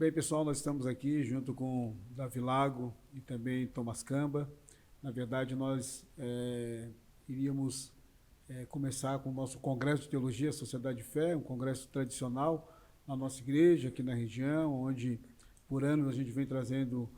Bem, pessoal, nós estamos aqui junto com Davi Lago e também Thomas Camba. Na verdade, nós iríamos começar com o nosso Congresso de Teologia, Sociedade de Fé, um congresso tradicional na nossa igreja, aqui na região, onde por anos a gente vem trazendo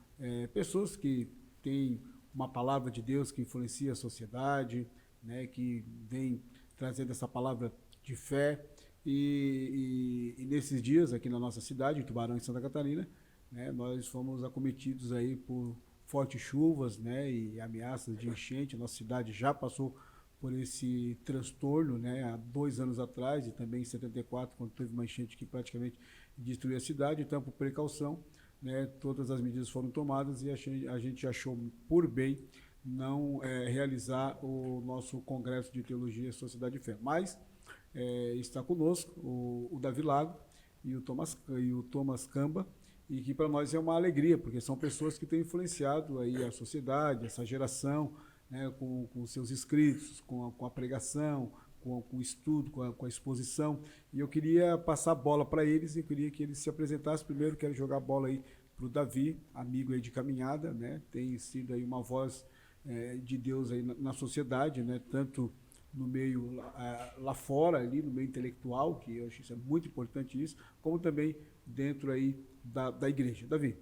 pessoas que têm uma palavra de Deus que influencia a sociedade, né, que vem trazendo essa palavra de fé. E nesses dias aqui na nossa cidade, em Tubarão, em Santa Catarina, né, nós fomos acometidos aí por fortes chuvas, né, e ameaças de enchente. Nossa cidade já passou por esse transtorno, né, há 2 anos atrás e também em 74, quando teve uma enchente que praticamente destruiu a cidade. Então, por precaução, né, todas as medidas foram tomadas e a gente achou por bem não realizar o nosso Congresso de Teologia e Sociedade de Fé. Mas está conosco o Davi Lago e o Thomas Camba, e que para nós é uma alegria, porque são pessoas que têm influenciado aí a sociedade, essa geração, né, com seus escritos, com a pregação, com o estudo, com a exposição. E eu queria passar a bola para eles e queria que eles se apresentassem. Primeiro, quero jogar a bola aí para o Davi, amigo aí de caminhada, né, tem sido aí uma voz de Deus aí na sociedade, né, tanto no meio lá fora, ali no meio intelectual, que eu acho que isso é muito importante isso, como também dentro aí da igreja. Davi,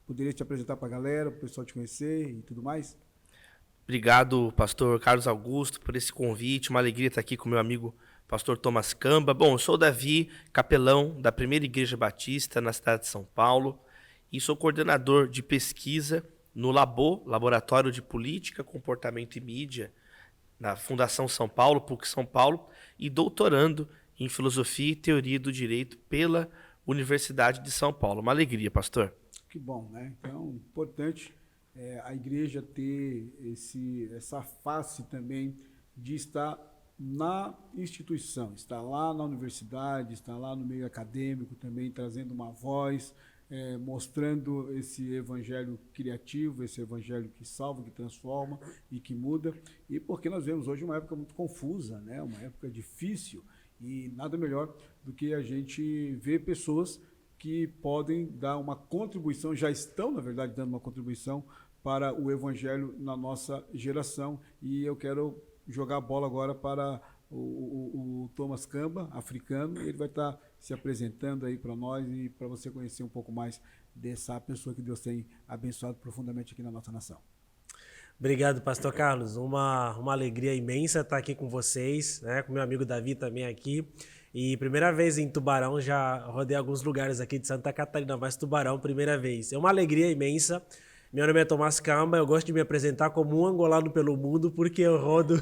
poderia te apresentar para a galera, para o pessoal te conhecer e tudo mais? Obrigado, pastor Carlos Augusto, por esse convite. Uma alegria estar aqui com meu amigo pastor Thomas Camba. Bom, eu sou o Davi, capelão da Primeira Igreja Batista na cidade de São Paulo, e sou coordenador de pesquisa no Laboratório de Política, Comportamento e Mídia, na Fundação São Paulo, PUC São Paulo, e doutorando em Filosofia e Teoria do Direito pela Universidade de São Paulo. Uma alegria, pastor. Que bom, né? Então, importante a igreja ter essa face também de estar na instituição, estar lá na universidade, estar lá no meio acadêmico também, trazendo uma voz, mostrando esse evangelho criativo, esse evangelho que salva, que transforma e que muda. E porque nós vemos hoje uma época muito confusa, né? Uma época difícil, e nada melhor do que a gente ver pessoas que podem dar uma contribuição, já estão, na verdade, dando uma contribuição para o evangelho na nossa geração. E eu quero jogar a bola agora para o Thomas Camba, africano. Ele vai estar se apresentando aí para nós e para você conhecer um pouco mais dessa pessoa que Deus tem abençoado profundamente aqui na nossa nação. Obrigado, pastor Carlos. Uma alegria imensa estar aqui com vocês, né? Com meu amigo Davi também aqui. E primeira vez em Tubarão, já rodei alguns lugares aqui de Santa Catarina, mas Tubarão, primeira vez. É uma alegria imensa. Meu nome é Thomas Camba, eu gosto de me apresentar como um angolano pelo mundo, porque eu rodo,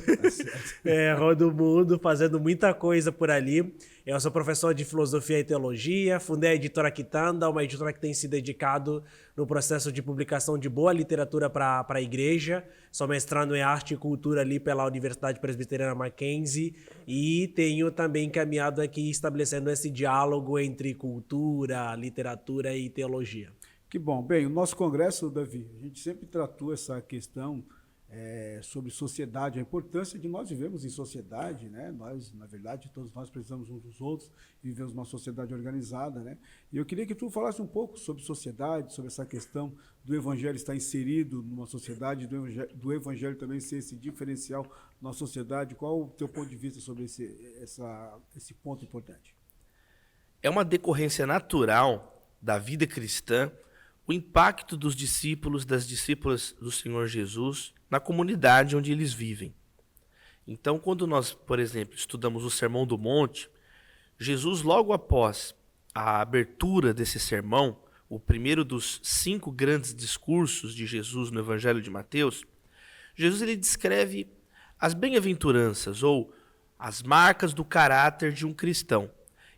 rodo o mundo, fazendo muita coisa por ali. Eu sou professor de filosofia e teologia, fundei a editora Quitanda, uma editora que tem se dedicado no processo de publicação de boa literatura para a igreja. Sou mestrando em arte e cultura ali pela Universidade Presbiteriana Mackenzie e tenho também caminhado aqui estabelecendo esse diálogo entre cultura, literatura e teologia. Que bom. Bem, o nosso congresso, Davi, a gente sempre tratou essa questão sobre sociedade, a importância de nós vivemos em sociedade, né? Nós, na verdade, todos nós precisamos uns dos outros, vivemos uma sociedade organizada, né? E eu queria que tu falasse um pouco sobre sociedade, sobre essa questão do evangelho estar inserido numa sociedade, do evangelho também ser esse diferencial na sociedade. Qual o teu ponto de vista sobre esse ponto importante? É uma decorrência natural da vida cristã o impacto dos discípulos, das discípulas do Senhor Jesus na comunidade onde eles vivem. Então, quando nós, por exemplo, estudamos o Sermão do Monte, Jesus, logo após a abertura desse sermão, o primeiro dos 5 grandes discursos de Jesus no Evangelho de Mateus, Jesus ele descreve as bem-aventuranças ou as marcas do caráter de um cristão.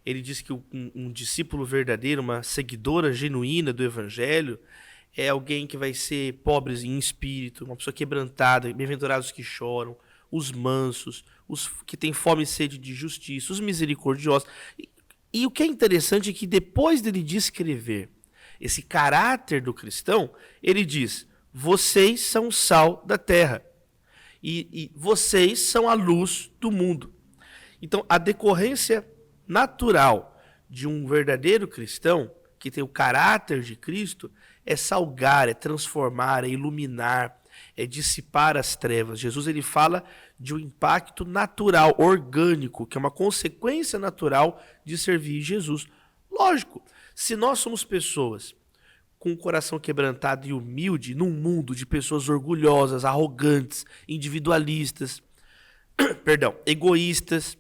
Ele diz que um discípulo verdadeiro, uma seguidora genuína do evangelho, é alguém que vai ser pobre em espírito, uma pessoa quebrantada, bem-aventurados que choram, os mansos, os que têm fome e sede de justiça, os misericordiosos. E o que é interessante é que depois dele descrever esse caráter do cristão, ele diz, vocês são o sal da terra e vocês são a luz do mundo. Então, a decorrência natural de um verdadeiro cristão que tem o caráter de Cristo, é salgar, é transformar, é iluminar, é dissipar as trevas. Jesus ele fala de um impacto natural, orgânico, que é uma consequência natural de servir Jesus. Lógico, se nós somos pessoas com o coração quebrantado e humilde, num mundo de pessoas orgulhosas, arrogantes, individualistas, egoístas,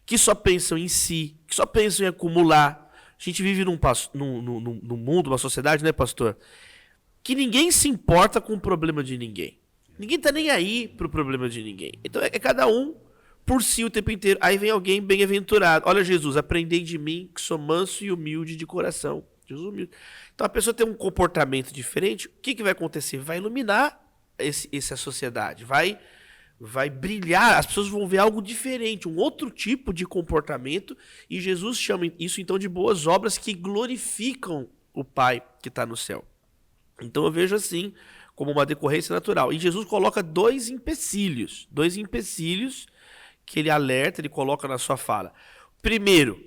que só pensam em si, que só pensam em acumular. A gente vive num mundo, uma sociedade, né, pastor? Que ninguém se importa com o problema de ninguém. Ninguém tá nem aí pro problema de ninguém. Então é cada um por si o tempo inteiro. Aí vem alguém bem-aventurado. Olha, Jesus, aprendei de mim que sou manso e humilde de coração. Jesus humilde. Então a pessoa tem um comportamento diferente. O que vai acontecer? Vai iluminar essa sociedade. Vai brilhar. As pessoas vão ver algo diferente, um outro tipo de comportamento. E Jesus chama isso então de boas obras que glorificam o Pai que está no céu. Então eu vejo assim como uma decorrência natural. E Jesus coloca dois empecilhos que ele alerta, ele coloca na sua fala. Primeiro,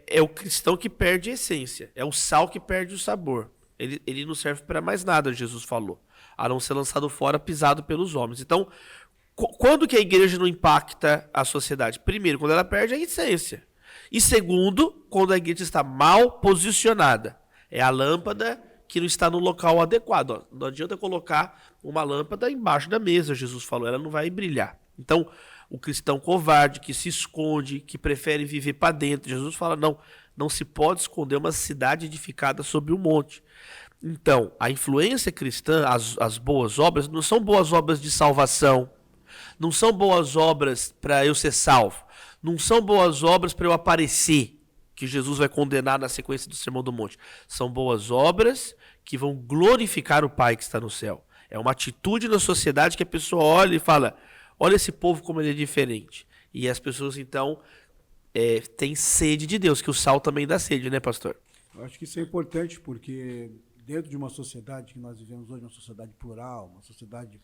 é o cristão que perde a essência, é o sal que perde o sabor. Ele não serve para mais nada, Jesus falou, a não ser lançado fora, pisado pelos homens. Então, quando que a igreja não impacta a sociedade? Primeiro, quando ela perde a essência. E segundo, quando a igreja está mal posicionada. É a lâmpada que não está no local adequado. Não adianta colocar uma lâmpada embaixo da mesa, Jesus falou, ela não vai brilhar. Então, o cristão covarde, que se esconde, que prefere viver para dentro, Jesus fala, não se pode esconder uma cidade edificada sobre um monte. Então, a influência cristã, as boas obras, não são boas obras de salvação, não são boas obras para eu ser salvo, não são boas obras para eu aparecer, que Jesus vai condenar na sequência do Sermão do Monte. São boas obras que vão glorificar o Pai que está no céu. É uma atitude na sociedade que a pessoa olha e fala, olha esse povo como ele é diferente. E as pessoas, então, têm sede de Deus, que o sal também dá sede, né, pastor? Eu acho que isso é importante, porque dentro de uma sociedade que nós vivemos hoje, uma sociedade plural, uma sociedade,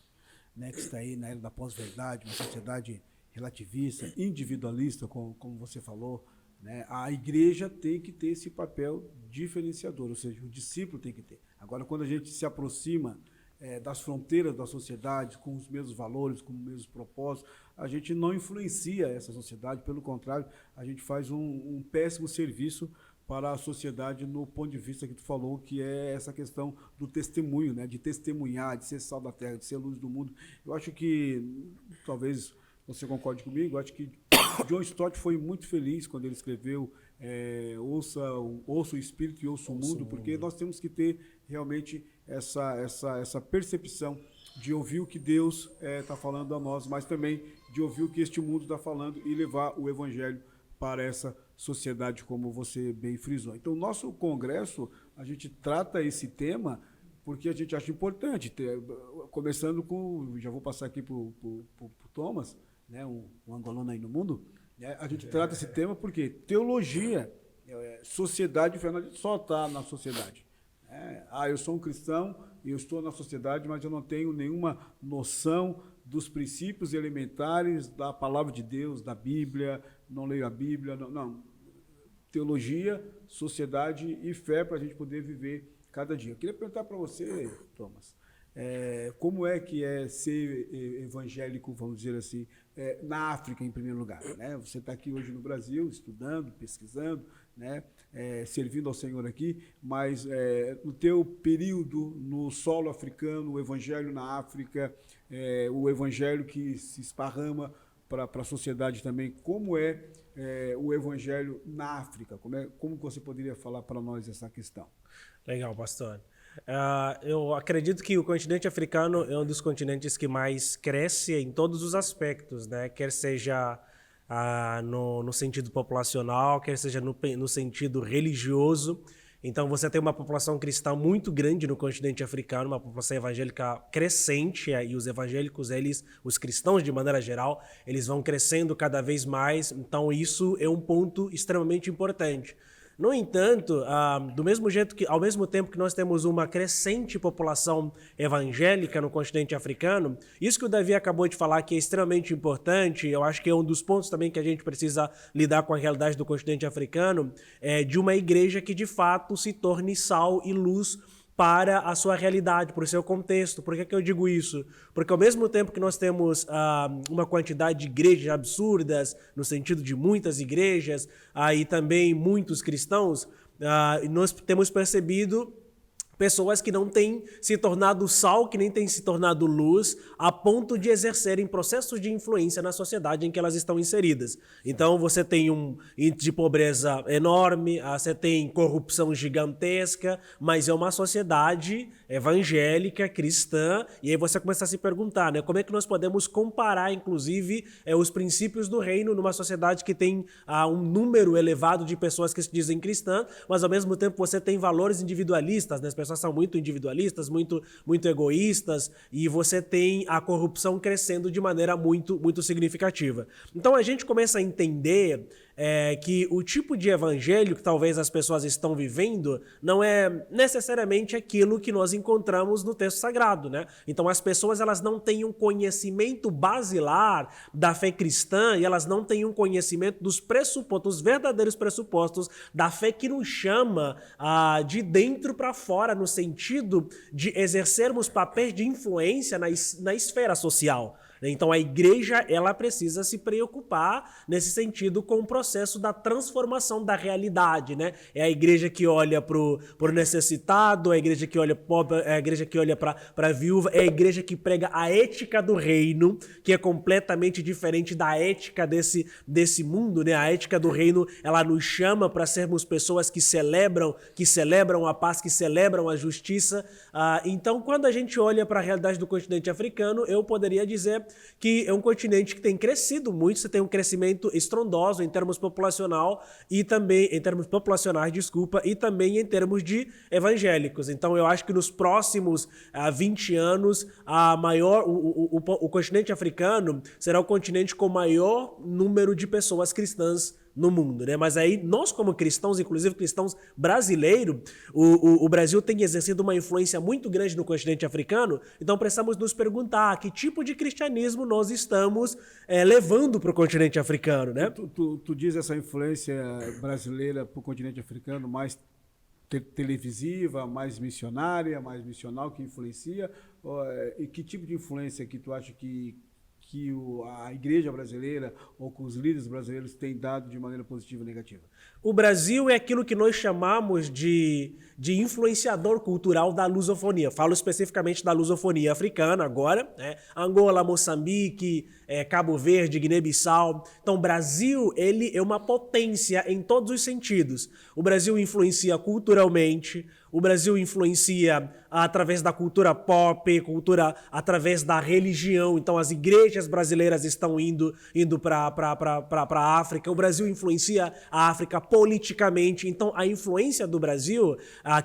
né, que está aí na era da pós-verdade, uma sociedade relativista, individualista, como você falou, né, a igreja tem que ter esse papel diferenciador, ou seja, o discípulo tem que ter. Agora, quando a gente se aproxima das fronteiras da sociedade, com os mesmos valores, com os mesmos propósitos, a gente não influencia essa sociedade, pelo contrário, a gente faz um péssimo serviço para a sociedade no ponto de vista que tu falou, que é essa questão do testemunho, né, de testemunhar, de ser sal da terra, de ser luz do mundo. Eu acho que, talvez você concorde comigo, eu acho que John Stott foi muito feliz quando ele escreveu ouça o Espírito e ouça o mundo, porque nós temos que ter realmente essa percepção de ouvir o que Deus está falando a nós, mas também de ouvir o que este mundo está falando e levar o Evangelho para essa sociedade, como você bem frisou. Então, nosso congresso, a gente trata esse tema porque a gente acha importante, começando com, já vou passar aqui para o Thomas, né, um angolano aí no mundo, né, a gente trata esse tema porque teologia, sociedade, só está na sociedade. Eu sou um cristão, eu estou na sociedade, mas eu não tenho nenhuma noção dos princípios elementares da palavra de Deus, da Bíblia, não leio a Bíblia, não. Teologia, sociedade e fé para a gente poder viver cada dia. Eu queria perguntar para você, Thomas, como é que é ser evangélico, vamos dizer assim, na África, em primeiro lugar, né? Você está aqui hoje no Brasil, estudando, pesquisando, né? Servindo ao Senhor aqui, mas no teu período no solo africano, o evangelho na África, o evangelho que se esparrama para a sociedade também, como é o evangelho na África? Como você poderia falar para nós essa questão? Legal, pastor. Eu acredito que o continente africano é um dos continentes que mais cresce em todos os aspectos, né? Quer seja no sentido populacional, quer seja no sentido religioso. Então você tem uma população cristã muito grande no continente africano, uma população evangélica crescente, e os evangélicos, os cristãos de maneira geral, eles vão crescendo cada vez mais. Então isso é um ponto extremamente importante. No entanto, do mesmo jeito que, ao mesmo tempo que nós temos uma crescente população evangélica no continente africano, isso que o Davi acabou de falar que é extremamente importante, eu acho que é um dos pontos também que a gente precisa lidar com a realidade do continente africano, é de uma igreja que de fato se torne sal e luz para a sua realidade, para o seu contexto. Por que eu digo isso? Porque ao mesmo tempo que nós temos uma quantidade de igrejas absurdas, no sentido de muitas igrejas, e também muitos cristãos, nós temos percebido pessoas que não têm se tornado sal, que nem têm se tornado luz, a ponto de exercerem processos de influência na sociedade em que elas estão inseridas. Então, você tem um índice de pobreza enorme, você tem corrupção gigantesca, mas é uma sociedade evangélica, cristã, e aí você começa a se perguntar, né, como é que nós podemos comparar, inclusive, os princípios do reino numa sociedade que tem um número elevado de pessoas que se dizem cristãs, mas ao mesmo tempo você tem valores individualistas, né? As pessoas são muito individualistas, muito egoístas, e você tem a corrupção crescendo de maneira muito significativa. Então a gente começa a entender que o tipo de evangelho que talvez as pessoas estão vivendo não é necessariamente aquilo que nós encontramos no texto sagrado, né? Então as pessoas elas não têm um conhecimento basilar da fé cristã e elas não têm um conhecimento dos pressupostos, dos verdadeiros pressupostos da fé que nos chama de dentro para fora, no sentido de exercermos papéis de influência na esfera social. Então a igreja ela precisa se preocupar nesse sentido com o processo da transformação da realidade, né? É a igreja que olha pro necessitado, é a igreja que olha pobre, é a igreja que olha para a viúva, é a igreja que prega a ética do reino, que é completamente diferente da ética desse mundo, né? A ética do reino ela nos chama para sermos pessoas que celebram a paz, que celebram a justiça. Então quando a gente olha para a realidade do continente africano, eu poderia dizer que é um continente que tem crescido muito, você tem um crescimento estrondoso em termos populacional e também em termos populacionais, e também em termos de evangélicos. Então eu acho que nos próximos 20 anos o continente africano será o continente com maior número de pessoas cristãs no mundo, né? Mas aí nós como cristãos, inclusive cristãos brasileiros, o Brasil tem exercido uma influência muito grande no continente africano, então precisamos nos perguntar que tipo de cristianismo nós estamos levando para o continente africano, né? Tu diz essa influência brasileira para o continente africano mais televisiva, mais missionária, mais missional, que influencia? E que tipo de influência que tu acha que a igreja brasileira ou que os líderes brasileiros têm dado de maneira positiva ou negativa? O Brasil é aquilo que nós chamamos de influenciador cultural da lusofonia. Falo especificamente da lusofonia africana agora, né? Angola, Moçambique, Cabo Verde, Guiné-Bissau. Então o Brasil ele é uma potência em todos os sentidos. O Brasil influencia culturalmente, o Brasil influencia através da cultura pop, através da religião. Então as igrejas brasileiras estão indo para a África. O Brasil influencia a África politicamente. Então a influência do Brasil,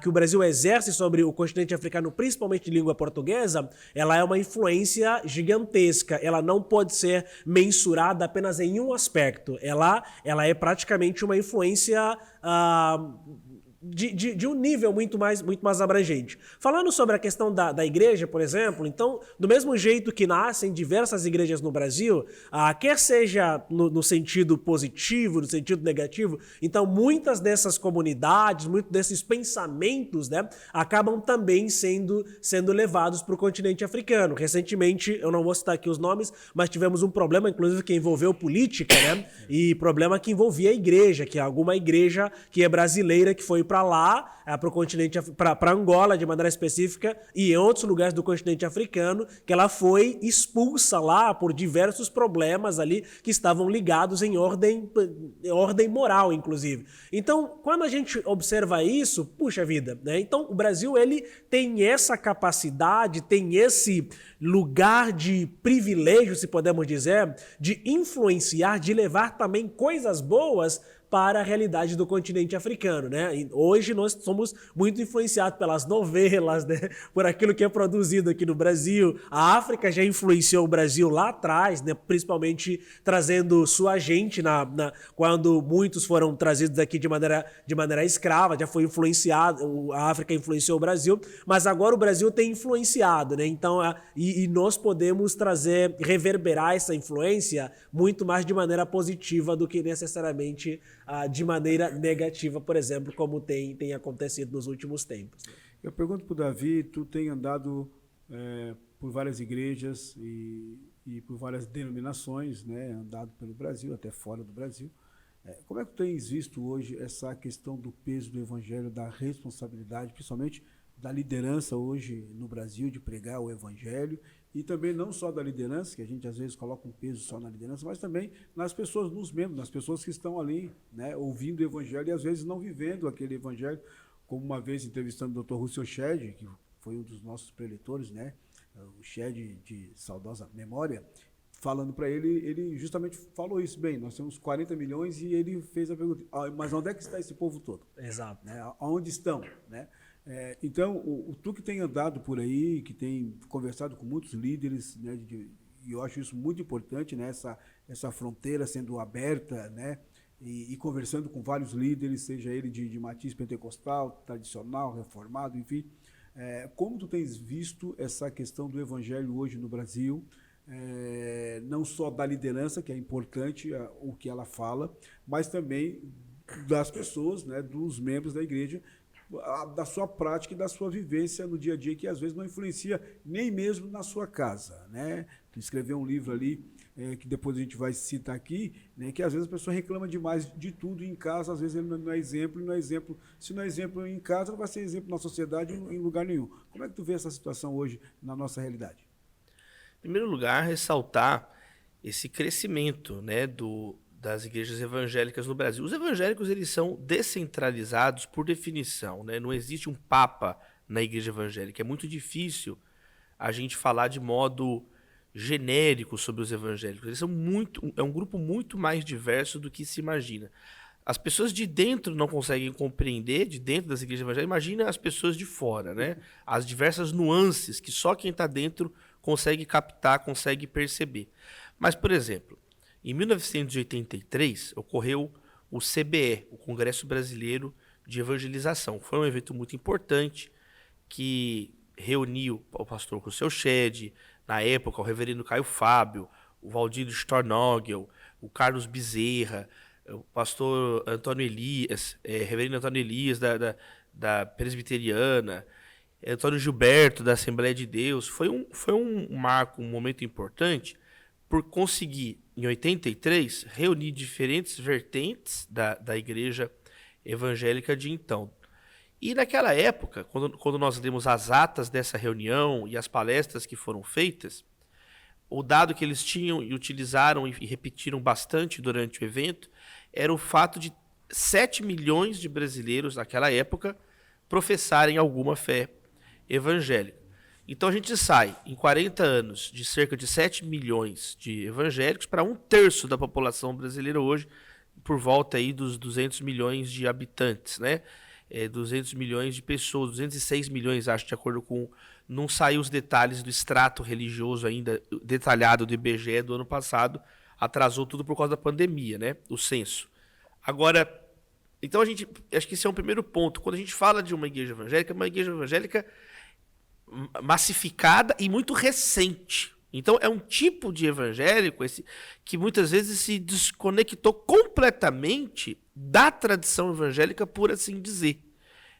que o Brasil exerce sobre o continente africano, principalmente de língua portuguesa, ela é uma influência gigantesca. Ela não pode ser mensurada apenas em um aspecto. Ela é praticamente uma influência de um nível muito mais abrangente. Falando sobre a questão da igreja, por exemplo, então, do mesmo jeito que nascem diversas igrejas no Brasil, quer seja no sentido positivo, no sentido negativo, então muitas dessas comunidades, muitos desses pensamentos, né, acabam também sendo levados para o continente africano. Recentemente, eu não vou citar aqui os nomes, mas tivemos um problema, inclusive, que envolveu política, né, e problema que envolvia a igreja, que é alguma igreja que é brasileira, que foi para lá, para o continente, para Angola de maneira específica, e em outros lugares do continente africano, que ela foi expulsa lá por diversos problemas ali que estavam ligados em ordem moral, inclusive. Então, quando a gente observa isso, puxa vida, né? Então o Brasil ele tem essa capacidade, tem esse lugar de privilégio, se podemos dizer, de influenciar, de levar também coisas boas para a realidade do continente africano, né? E hoje nós somos muito influenciados pelas novelas, né? Por aquilo que é produzido aqui no Brasil. A África já influenciou o Brasil lá atrás, né? Principalmente trazendo sua gente quando muitos foram trazidos aqui de maneira escrava, já foi influenciado, a África influenciou o Brasil, mas agora o Brasil tem influenciado, né? Então, e nós podemos reverberar essa influência muito mais de maneira positiva do que necessariamente de maneira negativa, por exemplo, como tem acontecido nos últimos tempos. Eu pergunto para o Davi, tu tem andado por várias igrejas e por várias denominações, né, andado pelo Brasil, até fora do Brasil. Como é que tu tens visto hoje essa questão do peso do evangelho, da responsabilidade, principalmente da liderança hoje no Brasil, de pregar o evangelho, e também não só da liderança, que a gente às vezes coloca um peso só na liderança, mas também nas pessoas, nos membros, nas pessoas que estão ali, né, ouvindo o evangelho e às vezes não vivendo aquele evangelho, como uma vez entrevistando o Dr. Russell Shedd, que foi um dos nossos preletores, né, o Shedd de saudosa memória, falando para ele justamente falou isso. Bem, nós temos 40 milhões e ele fez a pergunta, mas onde é que está esse povo todo? Exato. Né? Onde estão? Né? Então, tu que tem andado por aí, que tem conversado com muitos líderes, né, e eu acho isso muito importante, né, essa fronteira sendo aberta, né, e conversando com vários líderes, seja ele de matiz pentecostal, tradicional, reformado, enfim. Como tu tens visto essa questão do evangelho hoje no Brasil, não só da liderança, que é importante o que ela fala, mas também das pessoas, né, dos membros da igreja, da sua prática e da sua vivência no dia a dia, que às vezes não influencia nem mesmo na sua casa, né? Tu escreveu um livro ali, que depois a gente vai citar aqui, né, que às vezes a pessoa reclama demais de tudo em casa, às vezes ele não é exemplo, e não é exemplo, se não é exemplo em casa, não vai ser exemplo na sociedade em lugar nenhum. Como é que tu vê essa situação hoje na nossa realidade? Em primeiro lugar, ressaltar esse crescimento, né, das igrejas evangélicas no Brasil. Os evangélicos, eles são descentralizados por definição, né? Não existe um papa na igreja evangélica. É muito difícil a gente falar de modo genérico sobre os evangélicos. Eles são é um grupo muito mais diverso do que se imagina. As pessoas de dentro não conseguem compreender, de dentro das igrejas evangélicas, imagina as pessoas de fora, né? As diversas nuances que só quem está dentro consegue captar, consegue perceber. Mas, por exemplo, em 1983, ocorreu o CBE, o Congresso Brasileiro de Evangelização. Foi um evento muito importante que reuniu o pastor Russell Shedd, na época o reverendo Caio Fábio, o Valdir Stornogel, o Carlos Bezerra, o pastor Antônio Elias, reverendo Antônio Elias da Presbiteriana, Antônio Gilberto da Assembleia de Deus. Foi um marco, um momento importante, por conseguir, em 83, reunir diferentes vertentes da igreja evangélica de então. E naquela época, quando nós lemos as atas dessa reunião e as palestras que foram feitas, o dado que eles tinham e utilizaram e repetiram bastante durante o evento era o fato de 7 milhões de brasileiros, naquela época, professarem alguma fé evangélica. Então a gente sai, em 40 anos, de cerca de 7 milhões de evangélicos para 1/3 da população brasileira hoje, por volta aí dos 200 milhões de habitantes, né? 200 milhões de pessoas, 206 milhões, acho, de acordo com... Não saiu os detalhes do extrato religioso ainda detalhado do IBGE do ano passado, atrasou tudo por causa da pandemia, né? O censo. Agora, então acho que esse é um primeiro ponto. Quando a gente fala de uma igreja evangélica massificada e muito recente. Então é um tipo de evangélico que muitas vezes se desconectou completamente da tradição evangélica, por assim dizer.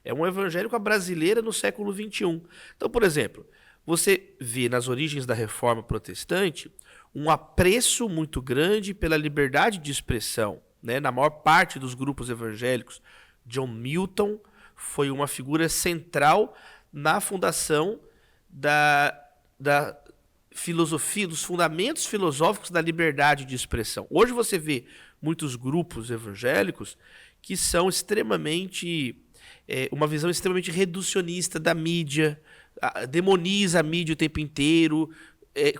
É um evangélico brasileira no século XXI. Então, por exemplo, você vê nas origens da Reforma Protestante um apreço muito grande pela liberdade de expressão, né? Na maior parte dos grupos evangélicos, John Milton foi uma figura central na fundação da filosofia, dos fundamentos filosóficos da liberdade de expressão. Hoje você vê muitos grupos evangélicos que são extremamente... uma visão extremamente reducionista da mídia, demoniza a mídia o tempo inteiro,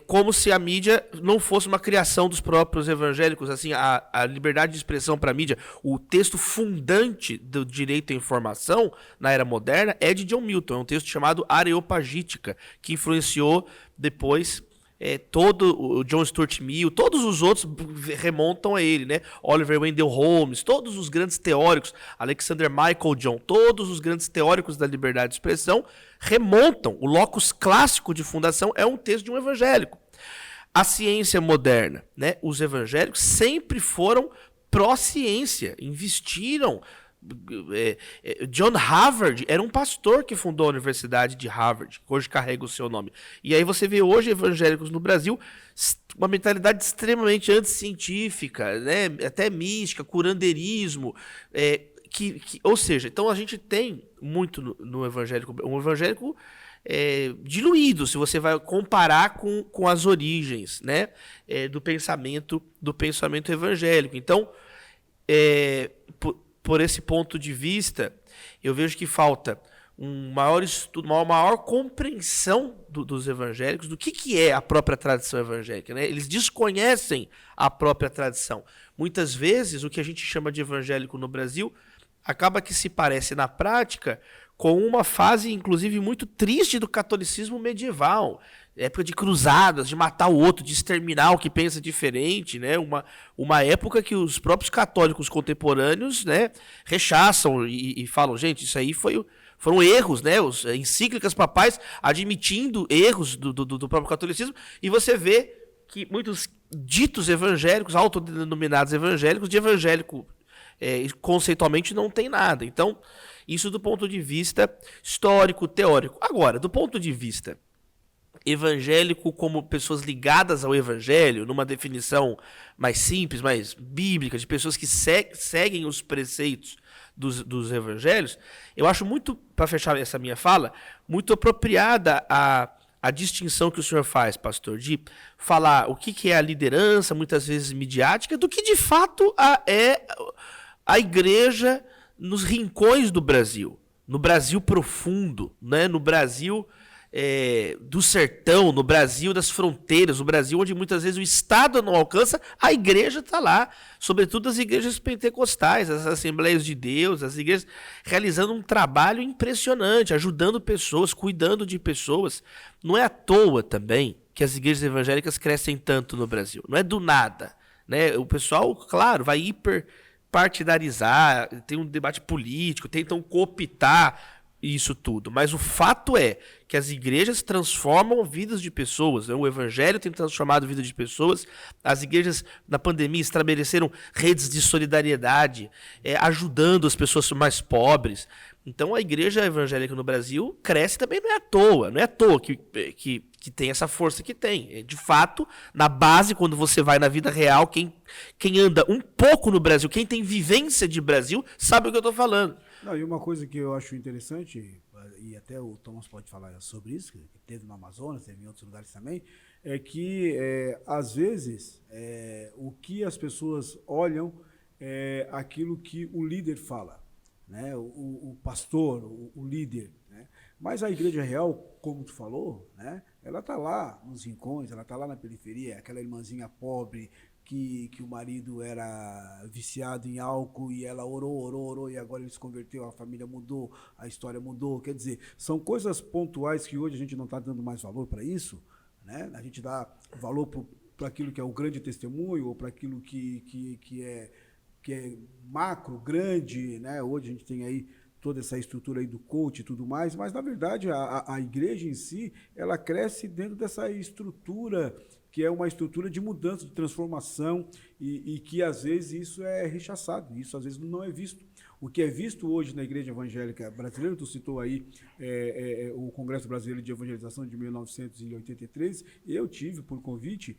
como se a mídia não fosse uma criação dos próprios evangélicos, assim, a liberdade de expressão para a mídia, o texto fundante do direito à informação na era moderna é de John Milton, é um texto chamado Areopagítica, que influenciou depois todo o John Stuart Mill, todos os outros remontam a ele, né? Oliver Wendell Holmes, todos os grandes teóricos, Alexander Michael John, todos os grandes teóricos da liberdade de expressão remontam. O locus clássico de fundação é um texto de um evangélico. A ciência moderna, né? Os evangélicos sempre foram pró-ciência, investiram. John Harvard era um pastor que fundou a Universidade de Harvard, que hoje carrega o seu nome. E aí você vê hoje evangélicos no Brasil, uma mentalidade extremamente anticientífica, né? Até mística, curanderismo, ou seja, então a gente tem muito no evangélico, um evangélico diluído, se você vai comparar com as origens, né? do pensamento evangélico. Então, por esse ponto de vista, eu vejo que falta um maior estudo, uma maior compreensão dos evangélicos do que é a própria tradição evangélica, né? Eles desconhecem a própria tradição. Muitas vezes, o que a gente chama de evangélico no Brasil acaba que se parece na prática com uma fase, inclusive, muito triste do catolicismo medieval. Época de cruzadas, de matar o outro, de exterminar o que pensa diferente, né? Uma época que os próprios católicos contemporâneos, né, rechaçam e falam, gente, isso aí foram erros, né? As encíclicas papais admitindo erros do próprio catolicismo, e você vê que muitos ditos evangélicos, autodenominados evangélicos, de evangélico conceitualmente não tem nada. Então, isso do ponto de vista histórico, teórico. Agora, do ponto de vista evangélico como pessoas ligadas ao evangelho, numa definição mais simples, mais bíblica, de pessoas que seguem os preceitos dos evangelhos, eu acho muito, para fechar essa minha fala, muito apropriada a distinção que o senhor faz, pastor, de falar o que é a liderança, muitas vezes midiática, do que de fato é a igreja nos rincões do Brasil, no Brasil profundo, né? No Brasil do sertão, no Brasil das fronteiras, no Brasil onde muitas vezes o Estado não alcança, a igreja está lá, sobretudo as igrejas pentecostais, as Assembleias de Deus, as igrejas realizando um trabalho impressionante, ajudando pessoas, cuidando de pessoas. Não é à toa também que as igrejas evangélicas crescem tanto no Brasil, não é do nada, né? O pessoal, claro, vai hiperpartidarizar, tem um debate político, tentam cooptar isso tudo, mas o fato é que as igrejas transformam vidas de pessoas, né? O evangelho tem transformado a vida de pessoas, as igrejas na pandemia estabeleceram redes de solidariedade, ajudando as pessoas mais pobres. Então a igreja evangélica no Brasil cresce também, não é à toa que tem essa força que tem. De fato, na base, quando você vai na vida real, quem anda um pouco no Brasil, quem tem vivência de Brasil, sabe o que eu estou falando. Não, e uma coisa que eu acho interessante, e até o Thomas pode falar sobre isso, que teve no Amazonas, teve em outros lugares também, é que, às vezes, o que as pessoas olham é aquilo que o líder fala, né? O pastor, o líder, né? Mas a igreja real, como tu falou, né? Ela está lá nos rincões, ela está lá na periferia, aquela irmãzinha pobre, que o marido era viciado em álcool e ela orou e agora ele se converteu, a família mudou, a história mudou. Quer dizer, são coisas pontuais que hoje a gente não está dando mais valor para isso, né? A gente dá valor para aquilo que é o grande testemunho ou para aquilo que é macro, grande, né? Hoje a gente tem aí toda essa estrutura aí do coach e tudo mais, mas na verdade a igreja em si, ela cresce dentro dessa estrutura que é uma estrutura de mudança, de transformação, e que às vezes isso é rechaçado, isso às vezes não é visto. O que é visto hoje na Igreja Evangélica Brasileira, tu citou aí o Congresso Brasileiro de Evangelização de 1983, eu tive por convite,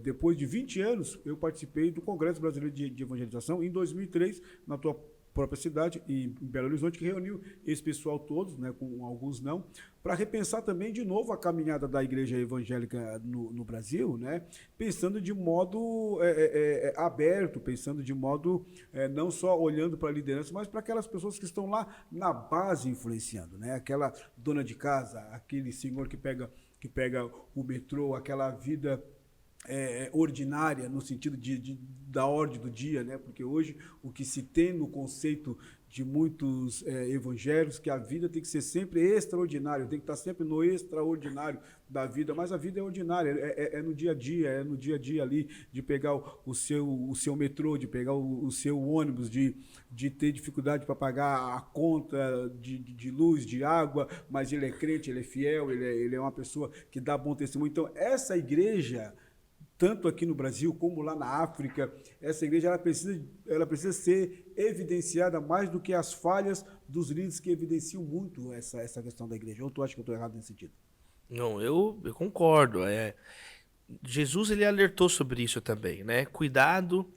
depois de 20 anos, eu participei do Congresso Brasileiro de Evangelização, em 2003, na tua própria cidade, em Belo Horizonte, que reuniu esse pessoal todos, né, com alguns não, para repensar também de novo a caminhada da igreja evangélica no Brasil, né, pensando de modo aberto, pensando de modo não só olhando para a liderança, mas para aquelas pessoas que estão lá na base influenciando, né, aquela dona de casa, aquele senhor que pega que pega o metrô, aquela vida ordinária, no sentido da ordem do dia, né? Porque hoje o que se tem no conceito de muitos evangelhos, que a vida tem que ser sempre extraordinária, tem que estar sempre no extraordinário da vida, mas a vida é ordinária, é no dia a dia ali, de pegar o seu metrô, de pegar o seu ônibus, de ter dificuldade para pagar a conta de luz, de água, mas ele é crente, ele é fiel, ele é uma pessoa que dá bom testemunho. Então, essa igreja, tanto aqui no Brasil como lá na África, essa igreja ela precisa ser evidenciada mais do que as falhas dos líderes que evidenciam muito essa questão da igreja. Ou tu acha que eu estou errado nesse sentido? Não, eu concordo. Jesus ele alertou sobre isso também, né? Cuidado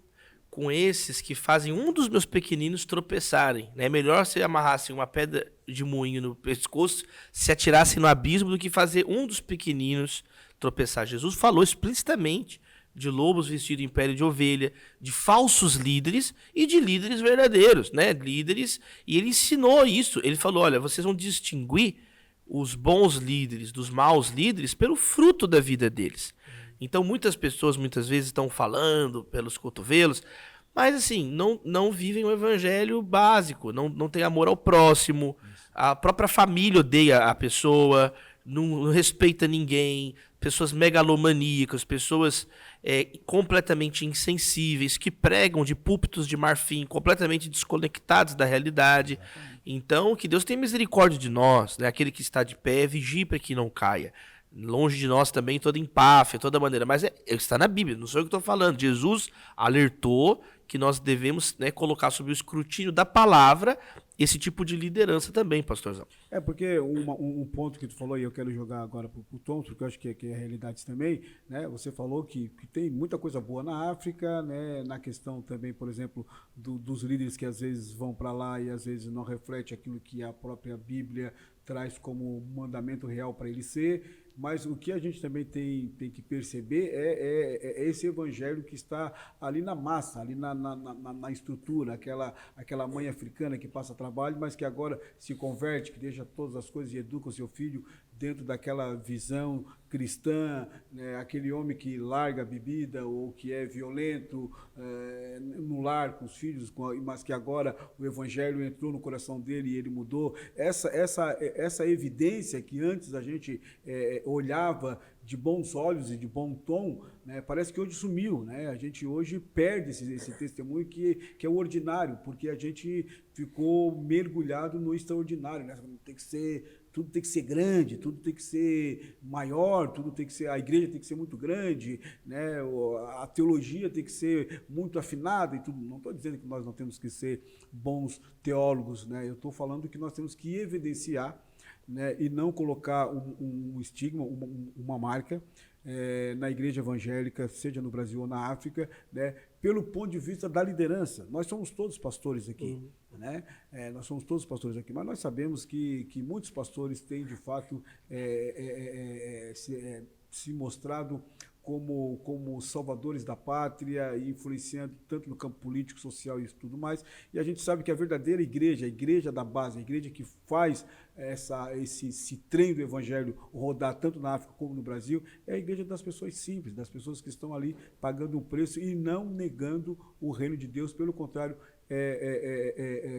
com esses que fazem um dos meus pequeninos tropeçarem. É melhor se amarrassem uma pedra de moinho no pescoço, se atirassem no abismo, do que fazer um dos pequeninos tropeçar. Jesus falou explicitamente de lobos vestidos em pele de ovelha, de falsos líderes e de líderes verdadeiros, né? Líderes, e ele ensinou isso. Ele falou, olha, vocês vão distinguir os bons líderes dos maus líderes pelo fruto da vida deles. Então muitas pessoas muitas vezes estão falando pelos cotovelos, mas assim, não vivem o evangelho básico, não tem amor ao próximo, a própria família odeia a pessoa, não respeita ninguém, pessoas megalomaníacas, pessoas completamente insensíveis, que pregam de púlpitos de marfim, completamente desconectados da realidade. Então, que Deus tenha misericórdia de nós, né? Aquele que está de pé, vigie para que não caia. Longe de nós também toda empáfia, toda maneira. Mas está na Bíblia, não sou eu que estou falando. Jesus alertou que nós devemos, né, colocar sob o escrutínio da palavra esse tipo de liderança também, pastorzão. Porque um ponto que tu falou, e eu quero jogar agora para o Tom, porque eu acho que é a realidade também, né? Você falou que tem muita coisa boa na África, né? Na questão também, por exemplo, dos líderes que às vezes vão para lá e às vezes não reflete aquilo que a própria Bíblia traz como mandamento real para ele ser. Mas o que a gente também tem que perceber é esse evangelho que está ali na massa, ali na estrutura, aquela mãe africana que passa trabalho, mas que agora se converte, que deixa todas as coisas e educa o seu filho dentro daquela visão cristã, né? Aquele homem que larga a bebida ou que é violento no lar com os filhos, mas que agora o evangelho entrou no coração dele e ele mudou. Essa evidência que antes a gente olhava de bons olhos e de bom tom, né? Parece que hoje sumiu, né? A gente hoje perde esse testemunho que é o ordinário, porque a gente ficou mergulhado no extraordinário, né? Tudo tem que ser grande, tudo tem que ser maior, a igreja tem que ser muito grande, né? A teologia tem que ser muito afinada e tudo. Não estou dizendo que nós não temos que ser bons teólogos, né? Eu estou falando que nós temos que evidenciar, né, e não colocar um estigma, uma marca na igreja evangélica, seja no Brasil ou na África, né, pelo ponto de vista da liderança. Nós somos todos pastores aqui, né? Nós somos todos pastores aqui, mas nós sabemos que muitos pastores têm, de fato, se mostrado como salvadores da pátria, influenciando tanto no campo político, social e tudo mais. E a gente sabe que a verdadeira igreja, a igreja da base, a igreja que faz esse trem do evangelho rodar tanto na África como no Brasil, é a igreja das pessoas simples, das pessoas que estão ali pagando um preço e não negando o reino de Deus, pelo contrário,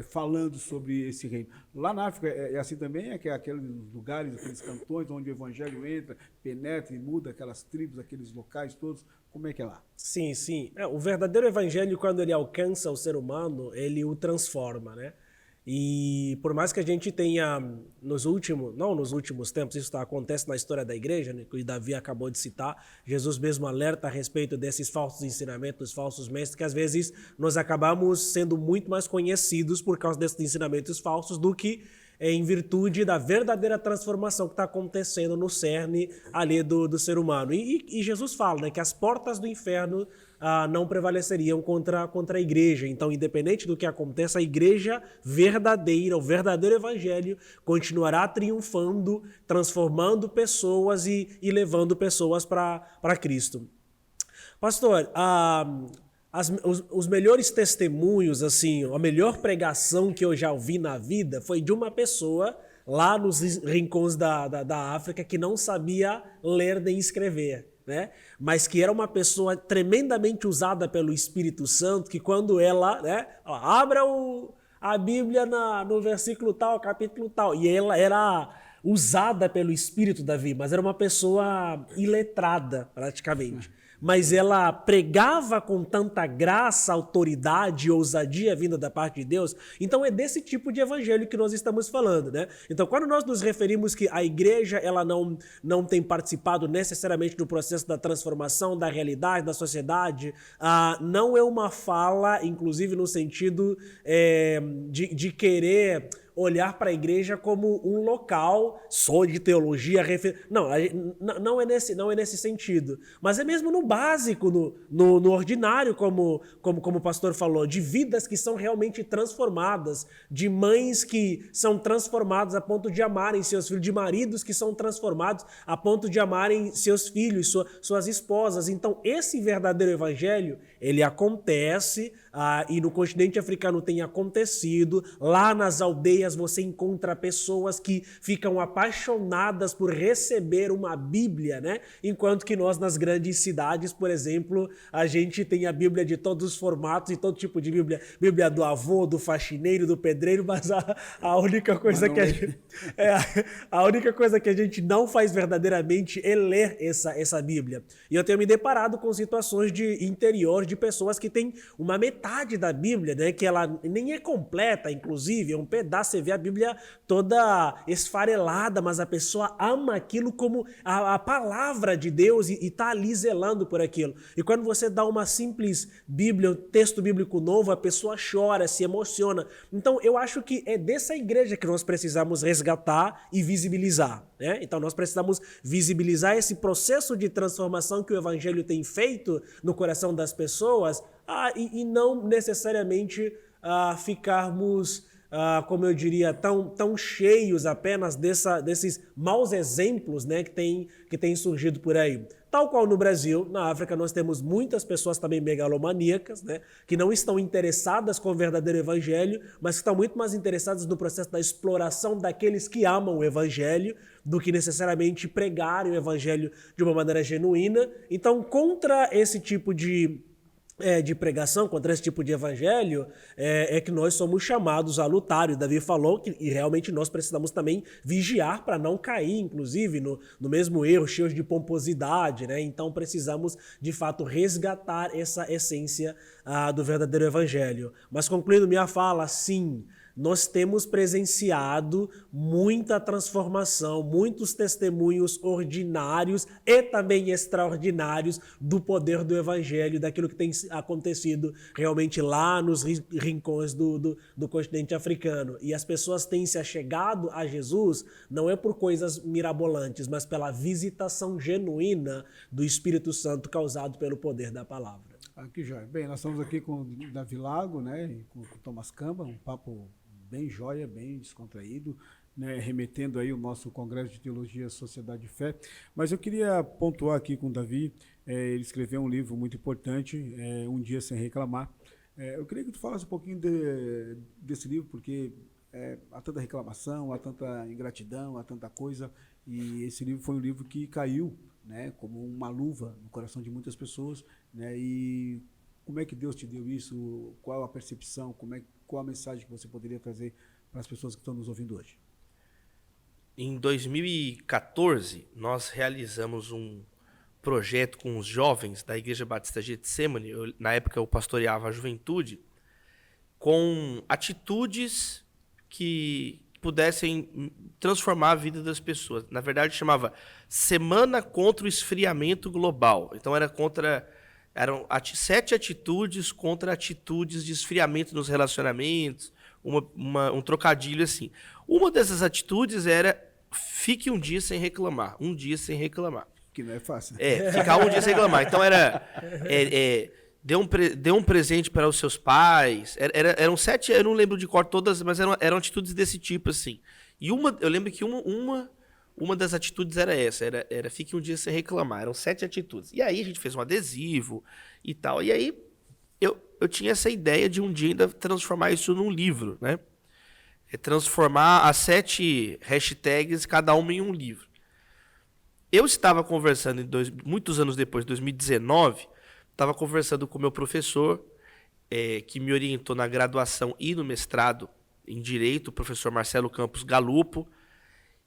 falando sobre esse reino. Lá na África é assim também, que é aqueles lugares, aqueles cantões onde o evangelho entra, penetra e muda aquelas tribos, aqueles locais todos. Como é que é lá? Sim, sim. O verdadeiro evangelho, quando ele alcança o ser humano, ele o transforma, né? E por mais que a gente tenha, não nos últimos tempos, isso acontece na história da igreja, né, que o Davi acabou de citar, Jesus mesmo alerta a respeito desses falsos ensinamentos, falsos mestres, que às vezes nós acabamos sendo muito mais conhecidos por causa desses ensinamentos falsos do que em virtude da verdadeira transformação que está acontecendo no cerne ali do ser humano. E Jesus fala, né, que as portas do inferno não prevaleceriam contra a igreja. Então, independente do que aconteça, a igreja verdadeira, o verdadeiro evangelho, continuará triunfando, transformando pessoas e levando pessoas para Cristo. Pastor, os melhores testemunhos, assim, a melhor pregação que eu já ouvi na vida foi de uma pessoa lá nos rincões da África que não sabia ler nem escrever, né? Mas que era uma pessoa tremendamente usada pelo Espírito Santo, que quando ela, né, abra a Bíblia no versículo tal, capítulo tal, e ela era usada pelo Espírito, Davi, mas era uma pessoa iletrada, praticamente. Mas ela pregava com tanta graça, autoridade e ousadia vinda da parte de Deus. Então é desse tipo de evangelho que nós estamos falando, né? Então quando nós nos referimos que a igreja ela não tem participado necessariamente do processo da transformação da realidade, da sociedade, não é uma fala, inclusive no sentido de querer olhar para a igreja como um local só de teologia. Não é nesse sentido. Mas é mesmo no básico, no ordinário, como o pastor falou, de vidas que são realmente transformadas, de mães que são transformadas a ponto de amarem seus filhos, de maridos que são transformados a ponto de amarem seus filhos, suas esposas. Então, esse verdadeiro evangelho, ele acontece, e no continente africano tem acontecido. Lá nas aldeias você encontra pessoas que ficam apaixonadas por receber uma Bíblia, né? Enquanto que nós nas grandes cidades, por exemplo, a gente tem a Bíblia de todos os formatos e todo tipo de Bíblia. Bíblia do avô, do faxineiro, do pedreiro, mas a única coisa a única coisa que a gente não faz verdadeiramente é ler essa Bíblia. E eu tenho me deparado com situações de interior de pessoas que têm uma metade da Bíblia, né, que ela nem é completa, inclusive, é um pedaço, você vê a Bíblia toda esfarelada, mas a pessoa ama aquilo como a palavra de Deus e está ali zelando por aquilo. E quando você dá uma simples Bíblia, um texto bíblico novo, a pessoa chora, se emociona. Então eu acho que é dessa igreja que nós precisamos resgatar e visibilizar, né? Então nós precisamos visibilizar esse processo de transformação que o Evangelho tem feito no coração das pessoas, e não necessariamente ficarmos, como eu diria, tão cheios apenas desses maus exemplos, né, que tem surgido por aí. Tal qual no Brasil, na África nós temos muitas pessoas também megalomaníacas, né, que não estão interessadas com o verdadeiro evangelho, mas que estão muito mais interessadas no processo da exploração daqueles que amam o evangelho, do que necessariamente pregarem o evangelho de uma maneira genuína. Então, contra esse tipo de pregação, contra esse tipo de evangelho, é que nós somos chamados a lutar. E o Davi falou que realmente nós precisamos também vigiar para não cair, inclusive, no mesmo erro, cheios de pomposidade, né? Então precisamos, de fato, resgatar essa essência do verdadeiro evangelho. Mas concluindo minha fala, sim, nós temos presenciado muita transformação, muitos testemunhos ordinários e também extraordinários do poder do evangelho, daquilo que tem acontecido realmente lá nos rincões do continente africano. E as pessoas têm se achegado a Jesus não é por coisas mirabolantes, mas pela visitação genuína do Espírito Santo causado pelo poder da palavra. Aqui já. Bem, nós estamos aqui com o Davi Lago, né, e com o Thomas Camba, um papo bem joia, bem descontraído, né, remetendo aí o nosso Congresso de Teologia, Sociedade de Fé. Mas eu queria pontuar aqui com o Davi, ele escreveu um livro muito importante, Um Dia Sem Reclamar. Eu queria que tu falasse um pouquinho desse livro, porque há tanta reclamação, há tanta ingratidão, há tanta coisa, e esse livro foi um livro que caiu, né, como uma luva no coração de muitas pessoas, né, e como é que Deus te deu isso? Qual a percepção? Qual a mensagem que você poderia trazer para as pessoas que estão nos ouvindo hoje? Em 2014, nós realizamos um projeto com os jovens da Igreja Batista Getsemane. Na época eu pastoreava a juventude, com atitudes que pudessem transformar a vida das pessoas. Na verdade, chamava Semana contra o Esfriamento Global. Então eram 7 atitudes contra atitudes de esfriamento nos relacionamentos, um trocadilho assim. Uma dessas atitudes era fique um dia sem reclamar, um dia sem reclamar. Que não é fácil. Ficar um dia sem reclamar. Então era dê um presente para os seus pais. Eram 7, eu não lembro de cor todas, mas eram atitudes desse tipo assim. E eu lembro que uma das atitudes era essa, era fique um dia sem reclamar, eram 7 atitudes. E aí a gente fez um adesivo e tal, e aí eu tinha essa ideia de um dia ainda transformar isso num livro, né? transformar as 7 hashtags, cada uma em um livro. Eu estava conversando, muitos anos depois, 2019, estava conversando com o meu professor, que me orientou na graduação e no mestrado em Direito, o professor Marcelo Campos Galupo.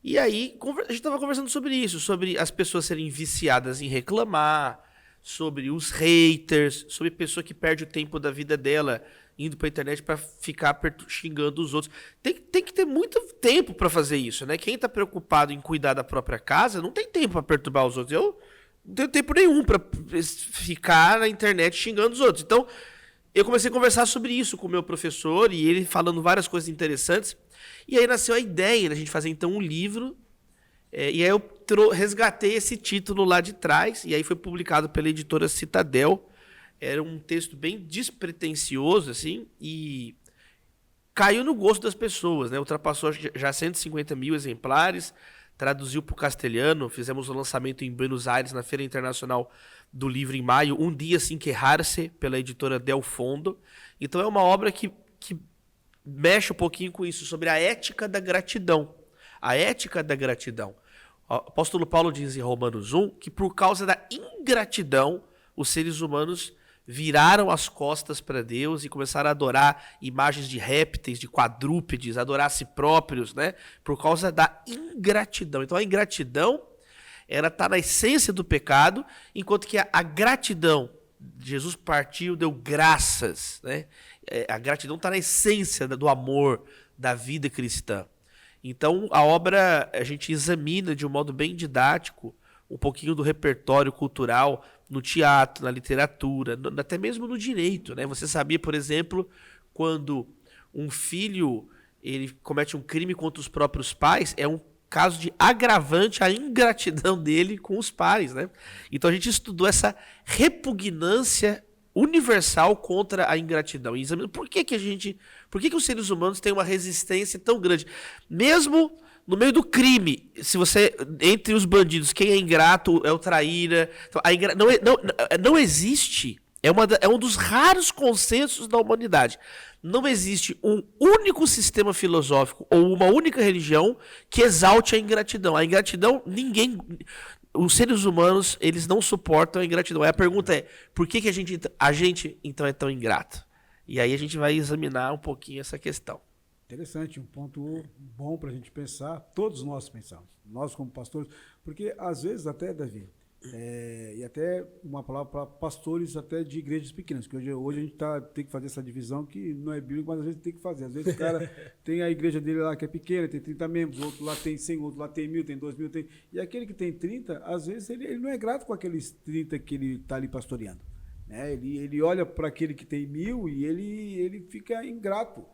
E aí a gente estava conversando sobre isso, sobre as pessoas serem viciadas em reclamar, sobre os haters, sobre pessoa que perde o tempo da vida dela indo para a internet para ficar xingando os outros. Tem que ter muito tempo para fazer isso, né? Quem está preocupado em cuidar da própria casa não tem tempo para perturbar os outros. Eu não tenho tempo nenhum para ficar na internet xingando os outros. Então, eu comecei a conversar sobre isso com o meu professor e ele falando várias coisas interessantes. E aí nasceu a ideia da gente fazer então um livro. E aí eu resgatei esse título lá de trás. E aí foi publicado pela editora Citadel. Era um texto bem despretensioso, assim, e caiu no gosto das pessoas, né? Ultrapassou já 150 mil exemplares, traduziu para o castelhano, fizemos o lançamento em Buenos Aires, na Feira Internacional do Livro em maio, Um Dia Sin Quejarse, pela editora Del Fondo. Então é uma obra que mexe um pouquinho com isso, sobre a ética da gratidão. A ética da gratidão. O apóstolo Paulo diz em Romanos 1 que por causa da ingratidão, os seres humanos viraram as costas para Deus e começaram a adorar imagens de répteis, de quadrúpedes, adorar a si próprios, né? Por causa da ingratidão. Então a ingratidão, ela está na essência do pecado, enquanto que a gratidão, Jesus partiu, deu graças, né? A gratidão está na essência do amor, da vida cristã. Então a obra a gente examina de um modo bem didático um pouquinho do repertório cultural no teatro, na literatura, até mesmo no direito, né? Você sabia, por exemplo, quando um filho ele comete um crime contra os próprios pais, é um caso de agravante a ingratidão dele com os pais, né? Então a gente estudou essa repugnância universal contra a ingratidão. E examinando por que os seres humanos têm uma resistência tão grande, mesmo no meio do crime. Se você, entre os bandidos, quem é ingrato é o traíra. Então, não existe. É um dos raros consensos da humanidade. Não existe um único sistema filosófico ou uma única religião que exalte a ingratidão. A ingratidão, os seres humanos, eles não suportam a ingratidão. Aí a pergunta é, por que a gente então é tão ingrato? E aí a gente vai examinar um pouquinho essa questão. Interessante, um ponto bom para a gente pensar, todos nós pensamos, nós como pastores, porque às vezes até, Davi, e até uma palavra para pastores até de igrejas pequenas, porque hoje a gente tem que fazer essa divisão que não é bíblico, mas às vezes tem que fazer. Às vezes o cara tem a igreja dele lá que é pequena, tem 30 membros, outro lá tem 100, outro lá tem 1.000, tem 2.000, e aquele que tem 30, às vezes ele não é grato com aqueles 30 que ele está ali pastoreando. Né? Ele olha para aquele que tem 1.000 e ele fica ingrato.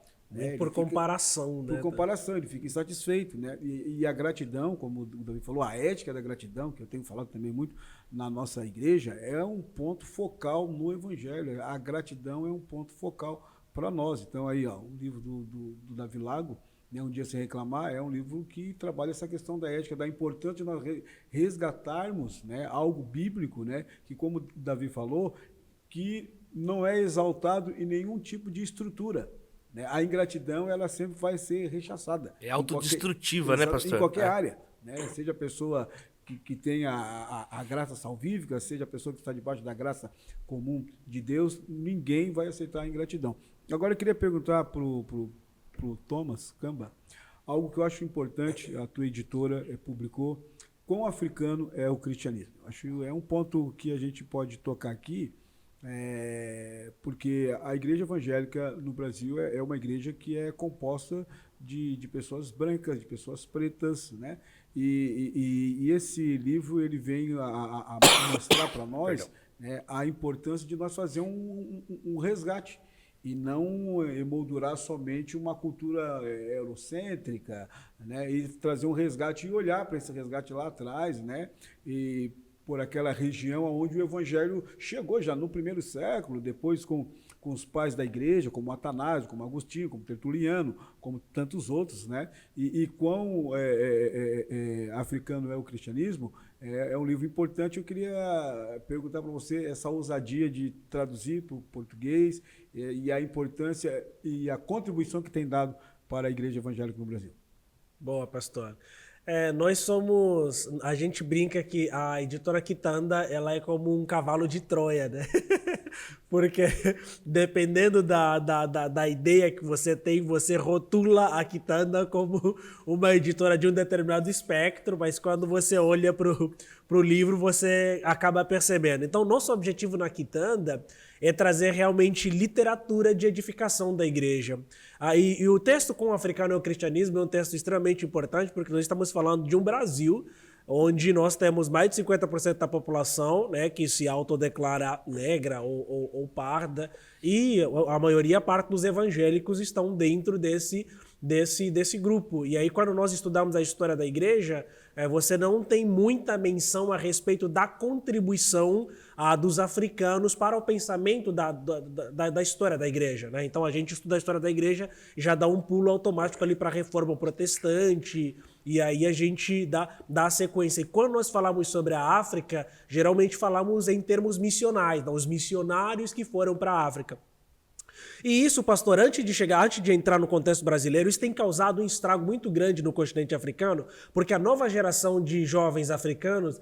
Por comparação, né? Por comparação, ele fica insatisfeito, né? E a gratidão, como o Davi falou, a ética da gratidão, que eu tenho falado também muito na nossa igreja, é um ponto focal no Evangelho. A gratidão é um ponto focal para nós. Então, aí, ó, o livro do Davi Lago, né, Um Dia Sem Reclamar, é um livro que trabalha essa questão da ética, da importância de nós resgatarmos, né, algo bíblico, né, que, como o Davi falou, que não é exaltado em nenhum tipo de estrutura. A ingratidão, ela sempre vai ser rechaçada. É autodestrutiva, né, pastor? Em qualquer área. Né? Seja a pessoa que tem a graça salvífica, seja a pessoa que está debaixo da graça comum de Deus, ninguém vai aceitar a ingratidão. Agora, eu queria perguntar para o Thomas Camba algo que eu acho importante, a tua editora publicou, quão africano é o cristianismo. Acho que é um ponto que a gente pode tocar aqui, porque a igreja evangélica no Brasil é uma igreja que é composta de pessoas brancas, de pessoas pretas, né? E esse livro ele vem a mostrar para nós, né, a importância de nós fazer um resgate e não emoldurar somente uma cultura eurocêntrica, né? E trazer um resgate e olhar para esse resgate lá atrás, né? E por aquela região onde o evangelho chegou já no primeiro século, depois com os pais da igreja, como Atanásio, como Agostinho, como Tertuliano, como tantos outros, né? E quão africano é o cristianismo, é um livro importante. Eu queria perguntar para você essa ousadia de traduzir para o português e a importância e a contribuição que tem dado para a igreja evangélica no Brasil. Boa, pastor. A gente brinca que a editora Quitanda, ela é como um cavalo de Troia, né? Porque dependendo da ideia que você tem, você rotula a Quitanda como uma editora de um determinado espectro, mas quando você olha pro livro, você acaba percebendo. Então, nosso objetivo na Quitanda é trazer realmente literatura de edificação da igreja. E o texto com o africano e o cristianismo é um texto extremamente importante, porque nós estamos falando de um Brasil onde nós temos mais de 50% da população, né, que se autodeclara negra ou parda, e a maioria, parte dos evangélicos estão dentro desse grupo. E aí, quando nós estudamos a história da igreja, você não tem muita menção a respeito da contribuição dos africanos para o pensamento da história da igreja, né? Então, a gente estuda a história da igreja e já dá um pulo automático ali para a reforma protestante, e aí a gente dá a sequência. E quando nós falamos sobre a África, geralmente falamos em termos missionais, né? Os missionários que foram para a África. E isso, pastor, antes de entrar no contexto brasileiro, isso tem causado um estrago muito grande no continente africano, porque a nova geração de jovens africanos,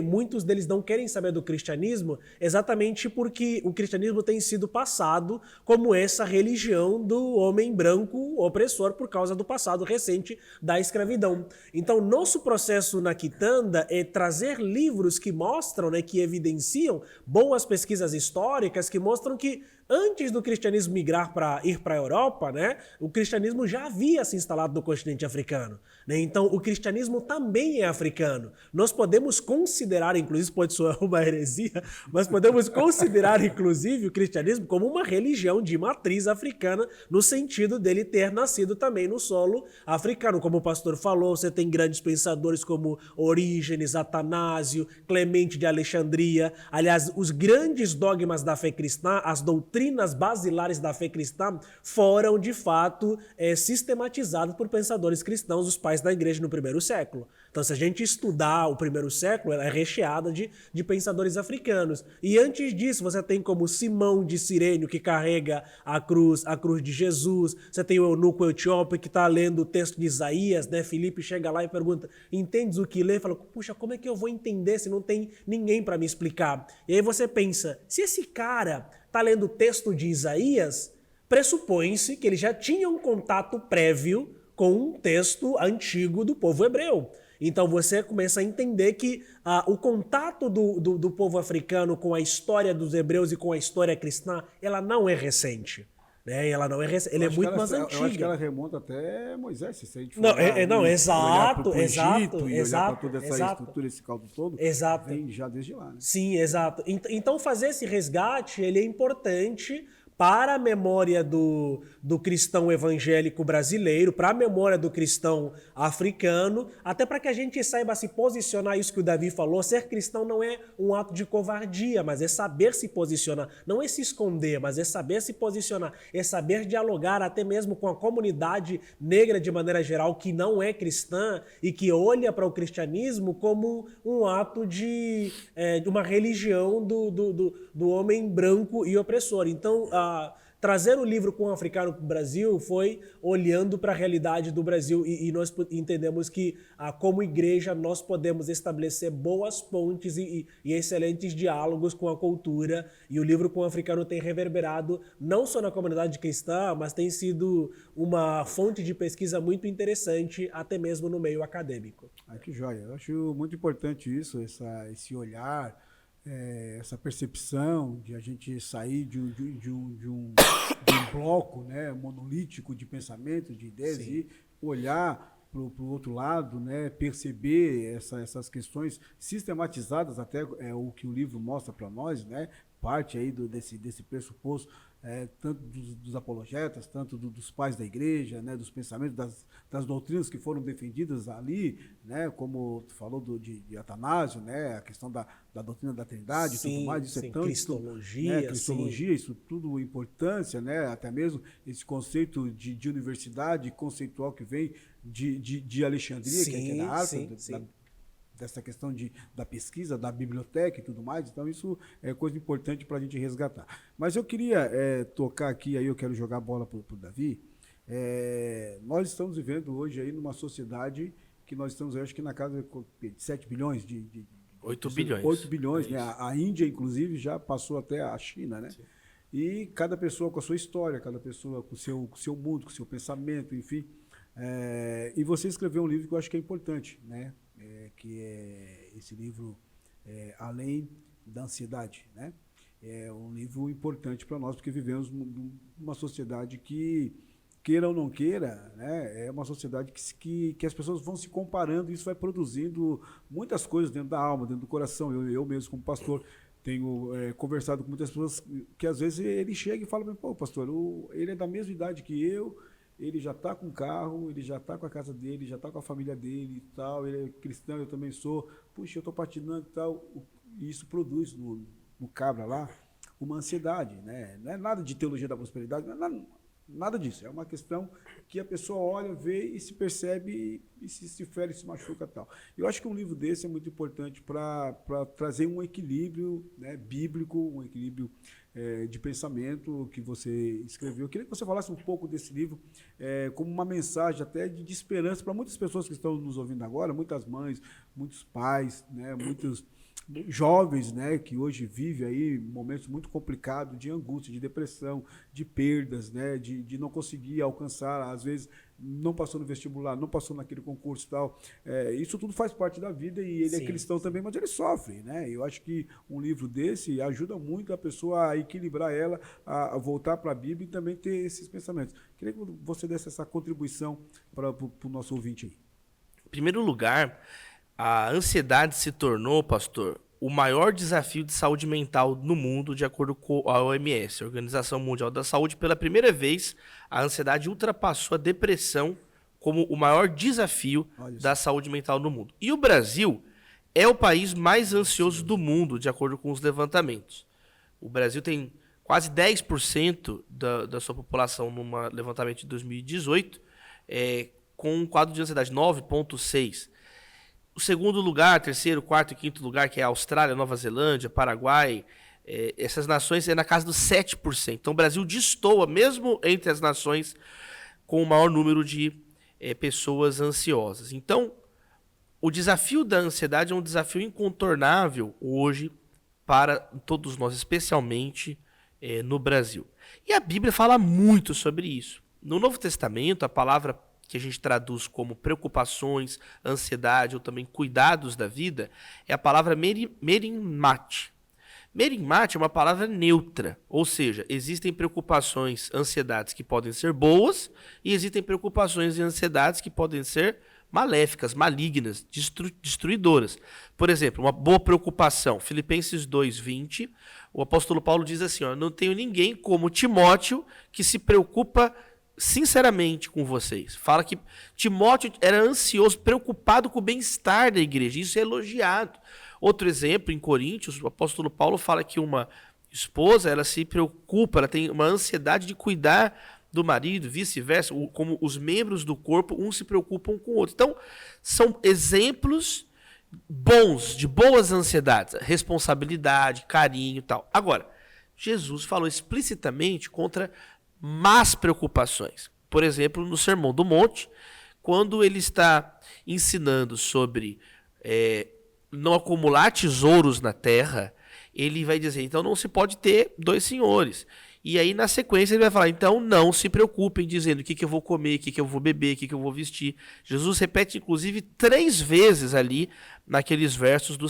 muitos deles não querem saber do cristianismo, exatamente porque o cristianismo tem sido passado como essa religião do homem branco opressor por causa do passado recente da escravidão. Então, nosso processo na Quitanda é trazer livros que mostram, né, que evidenciam boas pesquisas históricas, que mostram que antes do cristianismo migrar para ir para a Europa, né, o cristianismo já havia se instalado no continente africano, né? Então, o cristianismo também é africano. Nós podemos considerar, inclusive, pode soar uma heresia, mas podemos considerar, inclusive, o cristianismo como uma religião de matriz africana, no sentido dele ter nascido também no solo africano. Como o pastor falou, você tem grandes pensadores como Orígenes, Atanásio, Clemente de Alexandria. Aliás, os grandes dogmas da fé cristã, as doutrinas basilares da fé cristã, foram de fato sistematizadas por pensadores cristãos, os pais da igreja no primeiro século. Então, se a gente estudar o primeiro século, ela é recheada de pensadores africanos. E antes disso, você tem como Simão de Cirene, que carrega a cruz de Jesus. Você tem o eunuco etíope que está lendo o texto de Isaías, né? Filipe chega lá e pergunta, entendes o que lê? Fala, puxa, como é que eu vou entender se não tem ninguém para me explicar? E aí você pensa, se esse cara está lendo o texto de Isaías, pressupõe-se que ele já tinha um contato prévio com um texto antigo do povo hebreu. Então você começa a entender que o contato do povo africano com a história dos hebreus e com a história cristã, ela não é recente. Né? Ela não é recente, ela é muito mais antiga. Eu acho que ela remonta até Moisés, se a gente for exato. olhar para toda essa estrutura, esse caldo todo, vem já desde lá. Né? Sim, exato. Então fazer esse resgate, ele é importante para a memória do cristão evangélico brasileiro, para a memória do cristão africano, até para que a gente saiba se posicionar, isso que o Davi falou, ser cristão não é um ato de covardia, mas é saber se posicionar, não é se esconder, mas é saber se posicionar, é saber dialogar até mesmo com a comunidade negra de maneira geral, que não é cristã e que olha para o cristianismo como um ato de uma religião do homem branco e opressor. Então, trazer o livro com o africano para o Brasil foi olhando para a realidade do Brasil e nós entendemos que, como igreja, nós podemos estabelecer boas pontes e excelentes diálogos com a cultura, e o livro com o africano tem reverberado não só na comunidade cristã, mas tem sido uma fonte de pesquisa muito interessante, até mesmo no meio acadêmico. Que joia! Eu acho muito importante isso, esse olhar, essa percepção de a gente sair de um bloco, né, monolítico de pensamento, de ideias, Sim. E olhar para o outro lado, né, perceber essas questões sistematizadas, até o que o livro mostra para nós, né, parte aí desse pressuposto, tanto dos apologetas, tanto dos pais da igreja, né, dos pensamentos, das doutrinas que foram defendidas ali, né, como tu falou de Atanásio, né, a questão da doutrina da Trindade, sim, tudo mais, isso é tanto, cristologia, né, cristologia, isso tudo importância, né, até mesmo esse conceito de universidade conceitual que vem de Alexandria, sim, que é da arte, dessa questão da pesquisa, da biblioteca e tudo mais. Então, isso é coisa importante para a gente resgatar. Mas eu queria tocar aqui, aí eu quero jogar a bola para o Davi, Nós estamos vivendo hoje aí numa sociedade que nós estamos, eu acho que na casa de 7 bilhões de 8 bilhões. 8 bilhões, né? A Índia, inclusive, já passou até a China, né? Sim. E cada pessoa com a sua história, cada pessoa com o seu mundo, com o seu pensamento, enfim. E você escreveu um livro que eu acho que é importante, né? Que é esse livro Além da Ansiedade, né? É um livro importante para nós, porque vivemos numa sociedade que, queira ou não queira, né, é uma sociedade que as pessoas vão se comparando, e isso vai produzindo muitas coisas dentro da alma, dentro do coração. Eu mesmo, como pastor, tenho conversado com muitas pessoas que às vezes ele chega e fala, pô, pastor, ele é da mesma idade que eu, ele já está com o carro, ele já está com a casa dele, já está com a família dele e tal, ele é cristão, eu também sou, puxa, eu estou patinando e tal, e isso produz no cabra lá uma ansiedade, né? Não é nada de teologia da prosperidade, não é nada disso. É uma questão que a pessoa olha, vê e se percebe e se fere, se machuca e tal. Eu acho que um livro desse é muito importante para trazer um equilíbrio, né, bíblico, um equilíbrio de pensamento que você escreveu. Eu queria que você falasse um pouco desse livro como uma mensagem até de esperança para muitas pessoas que estão nos ouvindo agora, muitas mães, muitos pais, né, muitos jovens, né, que hoje vivem aí momentos muito complicados de angústia, de depressão, de perdas, né, de não conseguir alcançar, às vezes não passou no vestibular, não passou naquele concurso e tal. Isso tudo faz parte da vida e ele é cristão também, mas ele sofre, né? Eu acho que um livro desse ajuda muito a pessoa a equilibrar ela, a voltar para a Bíblia e também ter esses pensamentos. Queria que você desse essa contribuição para o nosso ouvinte aí. Em primeiro lugar, a ansiedade se tornou, pastor, o maior desafio de saúde mental no mundo, de acordo com a OMS, a Organização Mundial da Saúde. Pela primeira vez, a ansiedade ultrapassou a depressão como o maior desafio da saúde mental no mundo. E o Brasil é o país mais ansioso do mundo, de acordo com os levantamentos. O Brasil tem quase 10% da sua população num levantamento de 2018, com um quadro de ansiedade 9,6%. O segundo lugar, terceiro, quarto e quinto lugar, que é a Austrália, Nova Zelândia, Paraguai, essas nações é na casa dos 7%. Então o Brasil destoa, mesmo entre as nações, com o maior número de pessoas ansiosas. Então, o desafio da ansiedade é um desafio incontornável hoje para todos nós, especialmente no Brasil. E a Bíblia fala muito sobre isso. No Novo Testamento, a palavra que a gente traduz como preocupações, ansiedade ou também cuidados da vida, é a palavra merimate. Merimate é uma palavra neutra, ou seja, existem preocupações, ansiedades que podem ser boas e existem preocupações e ansiedades que podem ser maléficas, malignas, destruidoras. Por exemplo, uma boa preocupação, Filipenses 2:20, o apóstolo Paulo diz assim, não tenho ninguém como Timóteo que se preocupa sinceramente com vocês. Fala que Timóteo era ansioso, preocupado com o bem-estar da igreja. Isso é elogiado. Outro exemplo, em Coríntios, o apóstolo Paulo fala que uma esposa, ela se preocupa, ela tem uma ansiedade de cuidar do marido, vice-versa, como os membros do corpo, uns se preocupam com o outro. Então, são exemplos bons, de boas ansiedades, responsabilidade, carinho e tal. Agora, Jesus falou explicitamente contra más preocupações. Por exemplo, no Sermão do Monte, quando ele está ensinando sobre não acumular tesouros na terra, ele vai dizer, então não se pode ter dois senhores. E aí, na sequência, ele vai falar, então não se preocupem, dizendo o que eu vou comer, o que eu vou beber, o que eu vou vestir. Jesus repete, inclusive, 3 vezes ali, naqueles versos no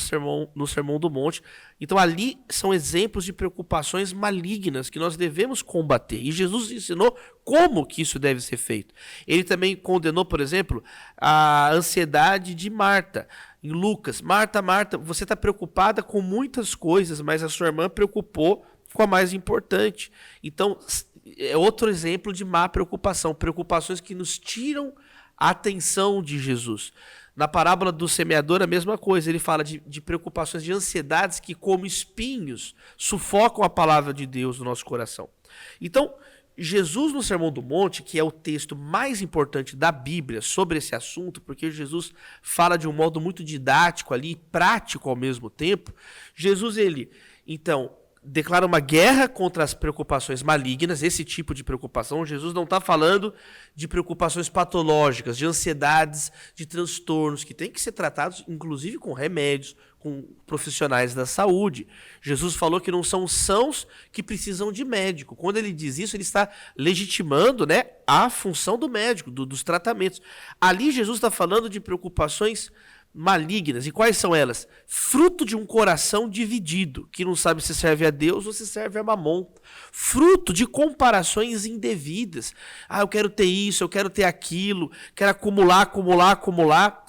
Sermão do Monte. Então, ali são exemplos de preocupações malignas que nós devemos combater. E Jesus ensinou como que isso deve ser feito. Ele também condenou, por exemplo, a ansiedade de Marta. Em Lucas, Marta, você está preocupada com muitas coisas, mas a sua irmã preocupou com a mais importante. Então, é outro exemplo de má preocupação. Preocupações que nos tiram a atenção de Jesus. Na parábola do semeador, a mesma coisa. Ele fala de preocupações, de ansiedades que, como espinhos, sufocam a palavra de Deus no nosso coração. Então, Jesus no Sermão do Monte, que é o texto mais importante da Bíblia sobre esse assunto, porque Jesus fala de um modo muito didático ali, prático ao mesmo tempo. Jesus, então, declara uma guerra contra as preocupações malignas, esse tipo de preocupação. Jesus não está falando de preocupações patológicas, de ansiedades, de transtornos, que têm que ser tratados, inclusive com remédios, com profissionais da saúde. Jesus falou que não são sãos que precisam de médico. Quando ele diz isso, ele está legitimando, né, a função do médico, dos tratamentos. Ali Jesus está falando de preocupações malignas. E quais são elas? Fruto de um coração dividido, que não sabe se serve a Deus ou se serve a Mamon. Fruto de comparações indevidas. Eu quero ter isso, eu quero ter aquilo, quero acumular.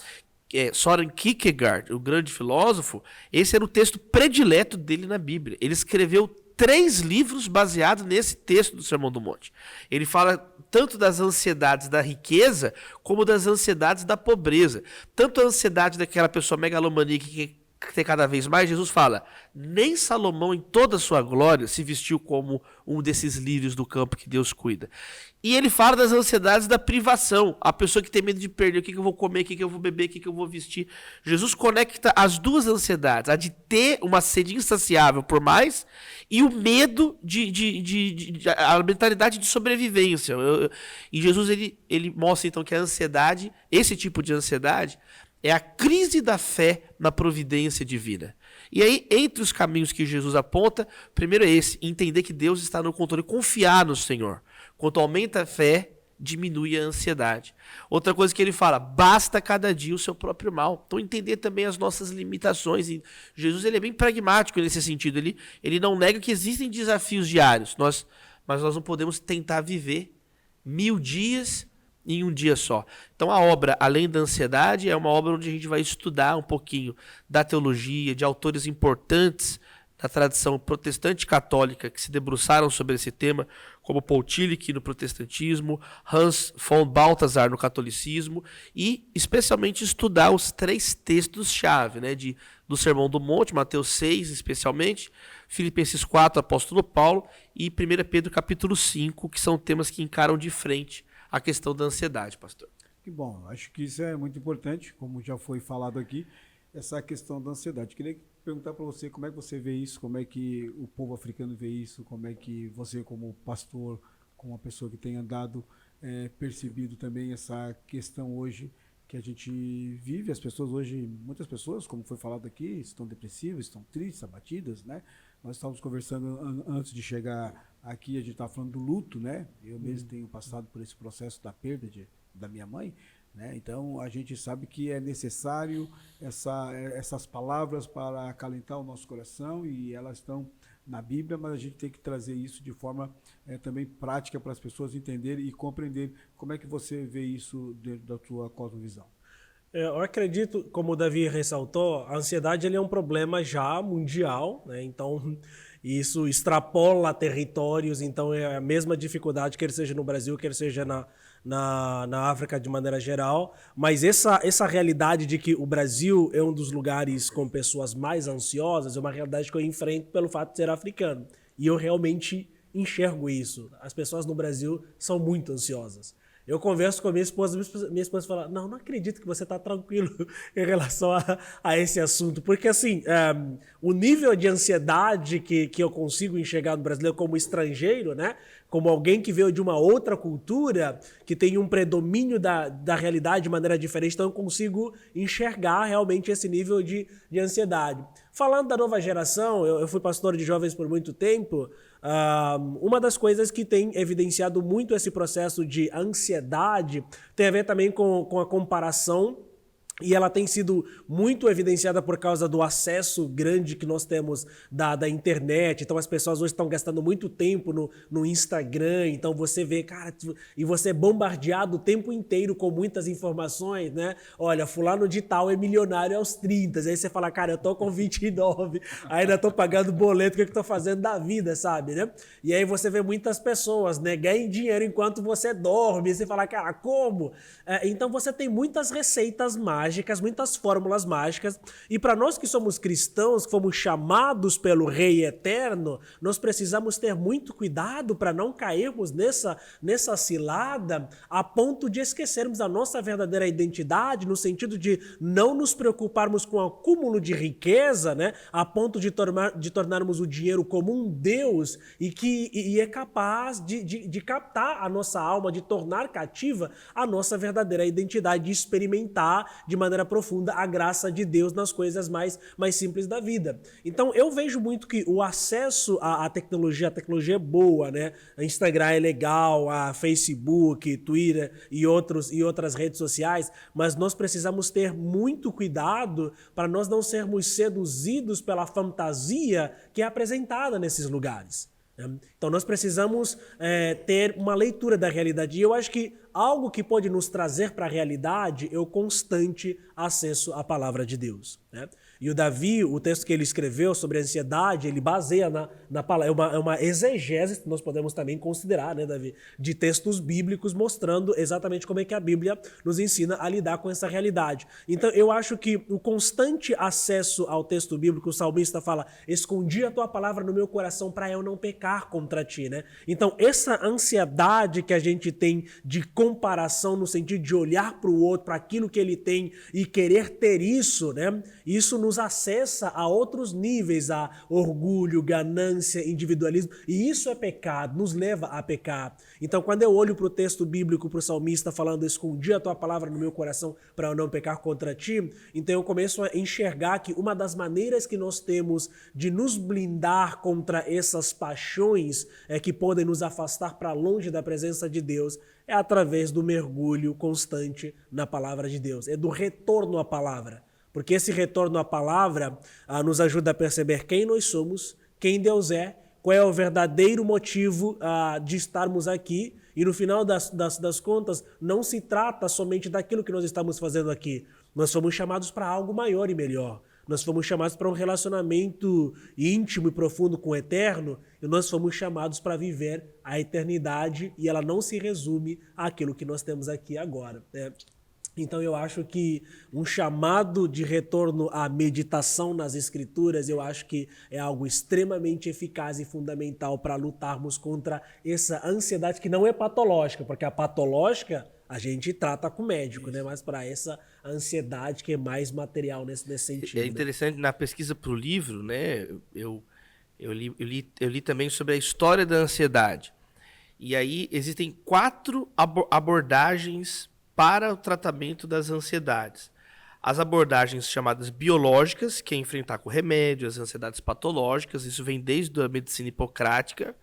Soren Kierkegaard, o grande filósofo, esse era o texto predileto dele na Bíblia. Ele escreveu 3 livros baseados nesse texto do Sermão do Monte. Ele fala tanto das ansiedades da riqueza, como das ansiedades da pobreza. Tanto a ansiedade daquela pessoa megalomaníaca que tem cada vez mais, Jesus fala, nem Salomão em toda a sua glória se vestiu como um desses lírios do campo que Deus cuida. E ele fala das ansiedades da privação, a pessoa que tem medo de perder, o que eu vou comer, o que eu vou beber, o que eu vou vestir. Jesus conecta as duas ansiedades, a de ter uma sede insaciável por mais e o medo a mentalidade de sobrevivência. E Jesus ele mostra então que a ansiedade, esse tipo de ansiedade, é a crise da fé na providência divina. E aí, entre os caminhos que Jesus aponta, primeiro é esse, entender que Deus está no controle, confiar no Senhor. Quanto aumenta a fé, diminui a ansiedade. Outra coisa que ele fala, basta cada dia o seu próprio mal. Então, entender também as nossas limitações. E Jesus ele é bem pragmático nesse sentido. Ele não nega que existem desafios diários, mas nós não podemos tentar viver 1000 dias em um dia só. Então a obra, além da ansiedade, é uma obra onde a gente vai estudar um pouquinho da teologia, de autores importantes da tradição protestante católica que se debruçaram sobre esse tema, como Paul Tillich no protestantismo, Hans von Balthasar no catolicismo, e especialmente estudar os 3 textos-chave, né, do Sermão do Monte, Mateus 6 especialmente, Filipenses 4, Apóstolo Paulo, e 1 Pedro capítulo 5, que são temas que encaram de frente a questão da ansiedade, pastor. Que bom, acho que isso é muito importante, como já foi falado aqui, essa questão da ansiedade. Queria perguntar para você como é que você vê isso, como é que o povo africano vê isso, como é que você como pastor, como uma pessoa que tem andado, percebido também essa questão hoje que a gente vive. As pessoas hoje, muitas pessoas, como foi falado aqui, estão depressivas, estão tristes, abatidas, né? Nós estávamos conversando antes de chegar aqui, a gente estava falando do luto, né? Eu mesmo tenho passado por esse processo da perda da minha mãe, né? Então a gente sabe que é necessário essas palavras para acalentar o nosso coração, e elas estão na Bíblia, mas a gente tem que trazer isso de forma também prática para as pessoas entenderem e compreenderem. Como é que você vê isso dentro da sua cosmovisão? Eu acredito, como o Davi ressaltou, a ansiedade ele é um problema já mundial, né? Então isso extrapola territórios, então é a mesma dificuldade, quer seja no Brasil, quer seja na África de maneira geral, mas essa realidade de que o Brasil é um dos lugares com pessoas mais ansiosas é uma realidade que eu enfrento pelo fato de ser africano, e eu realmente enxergo isso. As pessoas no Brasil são muito ansiosas. Eu converso com a minha esposa fala, não acredito que você está tranquilo em relação a esse assunto, porque assim, o nível de ansiedade que eu consigo enxergar no brasileiro como estrangeiro, né, como alguém que veio de uma outra cultura, que tem um predomínio da realidade de maneira diferente, então eu consigo enxergar realmente esse nível de ansiedade. Falando da nova geração, eu fui pastor de jovens por muito tempo. Uma das coisas que tem evidenciado muito esse processo de ansiedade tem a ver também com a comparação, e ela tem sido muito evidenciada por causa do acesso grande que nós temos da internet. Então as pessoas hoje estão gastando muito tempo no Instagram, então você vê, cara, e você é bombardeado o tempo inteiro com muitas informações, né? Olha, fulano de tal é milionário aos 30, aí você fala, cara, eu tô com 29, ainda tô pagando boleto, o que eu tô fazendo da vida, sabe, né? E aí você vê muitas pessoas, né, ganham dinheiro enquanto você dorme, e você fala, cara, como? Então você tem muitas receitas mágicas mágicas, muitas fórmulas mágicas. E para nós que somos cristãos, que fomos chamados pelo Rei Eterno, nós precisamos ter muito cuidado para não cairmos nessa cilada a ponto de esquecermos a nossa verdadeira identidade, no sentido de não nos preocuparmos com o acúmulo de riqueza, né, a ponto de tornarmos o dinheiro como um Deus e é capaz de captar a nossa alma, de tornar cativa a nossa verdadeira identidade, de experimentar de maneira profunda a graça de Deus nas coisas mais simples da vida. Então eu vejo muito que o acesso à tecnologia é boa, né? A Instagram é legal, a Facebook, Twitter e outras redes sociais, mas nós precisamos ter muito cuidado para nós não sermos seduzidos pela fantasia que é apresentada nesses lugares. Então nós precisamos ter uma leitura da realidade. E eu acho que algo que pode nos trazer para a realidade é o constante acesso à palavra de Deus, né? E o Davi, o texto que ele escreveu sobre a ansiedade, ele baseia na palavra, é uma exegese, nós podemos também considerar, né, Davi, de textos bíblicos mostrando exatamente como é que a Bíblia nos ensina a lidar com essa realidade. Então eu acho que o constante acesso ao texto bíblico, o salmista fala, escondi a tua palavra no meu coração para eu não pecar contra ti, né? Então essa ansiedade que a gente tem de comparação no sentido de olhar para o outro, para aquilo que ele tem e querer ter isso, né? Isso nos acessa a outros níveis, a orgulho, ganância, individualismo, e isso é pecado, nos leva a pecar. Então quando eu olho para o texto bíblico, para o salmista falando, escondi a tua palavra no meu coração para eu não pecar contra ti, então eu começo a enxergar que uma das maneiras que nós temos de nos blindar contra essas paixões que podem nos afastar para longe da presença de Deus é através do mergulho constante na palavra de Deus, é do retorno à palavra. Porque esse retorno à palavra nos ajuda a perceber quem nós somos, quem Deus é, qual é o verdadeiro motivo de estarmos aqui. E no final das contas, não se trata somente daquilo que nós estamos fazendo aqui. Nós fomos chamados para algo maior e melhor. Nós fomos chamados para um relacionamento íntimo e profundo com o Eterno, e nós fomos chamados para viver a eternidade, e ela não se resume àquilo que nós temos aqui agora, né? Então eu acho que um chamado de retorno à meditação nas Escrituras, eu acho que é algo extremamente eficaz e fundamental para lutarmos contra essa ansiedade que não é patológica, porque a patológica a gente trata com médico, né? Mas para essa ansiedade que é mais material nesse sentido. É interessante, né? Na pesquisa para o livro, né? Eu li também sobre a história da ansiedade. E aí existem 4 abordagens para o tratamento das ansiedades. As abordagens chamadas biológicas, que é enfrentar com remédio, as ansiedades patológicas, isso vem desde a medicina hipocrática.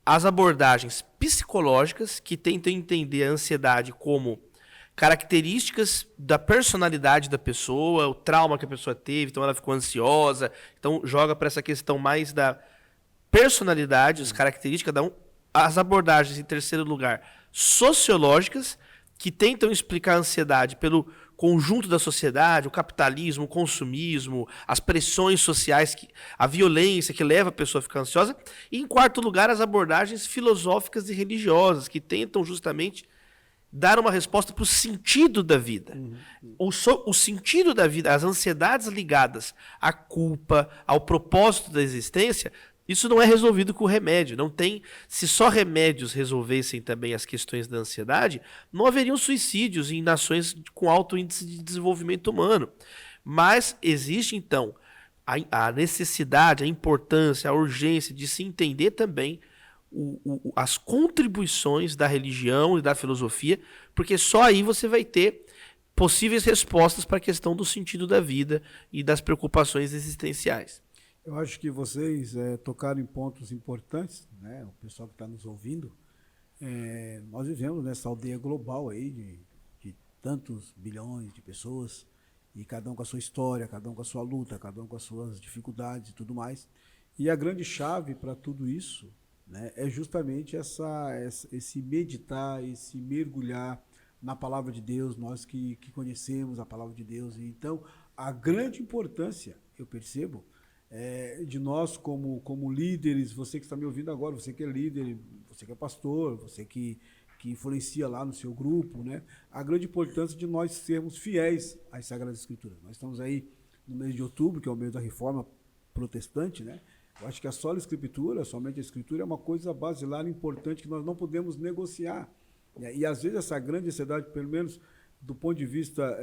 As abordagens psicológicas, que tentam entender a ansiedade como características da personalidade da pessoa, o trauma que a pessoa teve, então ela ficou ansiosa, então joga para essa questão mais da personalidade, as características da as abordagens, em terceiro lugar, sociológicas, que tentam explicar a ansiedade pelo conjunto da sociedade, o capitalismo, o consumismo, as pressões sociais, a violência que leva a pessoa a ficar ansiosa. E, em quarto lugar, as abordagens filosóficas e religiosas, que tentam justamente dar uma resposta para o sentido da vida. O sentido da vida, as ansiedades ligadas à culpa, ao propósito da existência, isso não é resolvido com remédio. Não tem. Se só remédios resolvessem também as questões da ansiedade, não haveriam suicídios em nações com alto índice de desenvolvimento humano. Mas existe, então, a necessidade, a importância, a urgência de se entender também as contribuições da religião e da filosofia, porque só aí você vai ter possíveis respostas para a questão do sentido da vida e das preocupações existenciais. Eu acho que vocês tocaram em pontos importantes, né? O pessoal que está nos ouvindo, nós vivemos nessa aldeia global aí de tantos bilhões de pessoas, e cada um com a sua história, cada um com a sua luta, cada um com as suas dificuldades e tudo mais. E a grande chave para tudo isso, né, é justamente esse meditar, esse mergulhar na palavra de Deus, nós que conhecemos a palavra de Deus. E então, a grande importância, eu percebo, de nós como líderes, você que está me ouvindo agora, você que é líder, você que é pastor, você que que influencia lá no seu grupo, né? A grande importância de nós sermos fiéis às Sagradas Escrituras. Nós estamos aí no mês de outubro, que é o mês da Reforma Protestante, né? Eu acho que a sola Escritura, somente a Escritura, é uma coisa basilar importante que nós não podemos negociar. E às vezes essa grande ansiedade, pelo menos do ponto de vista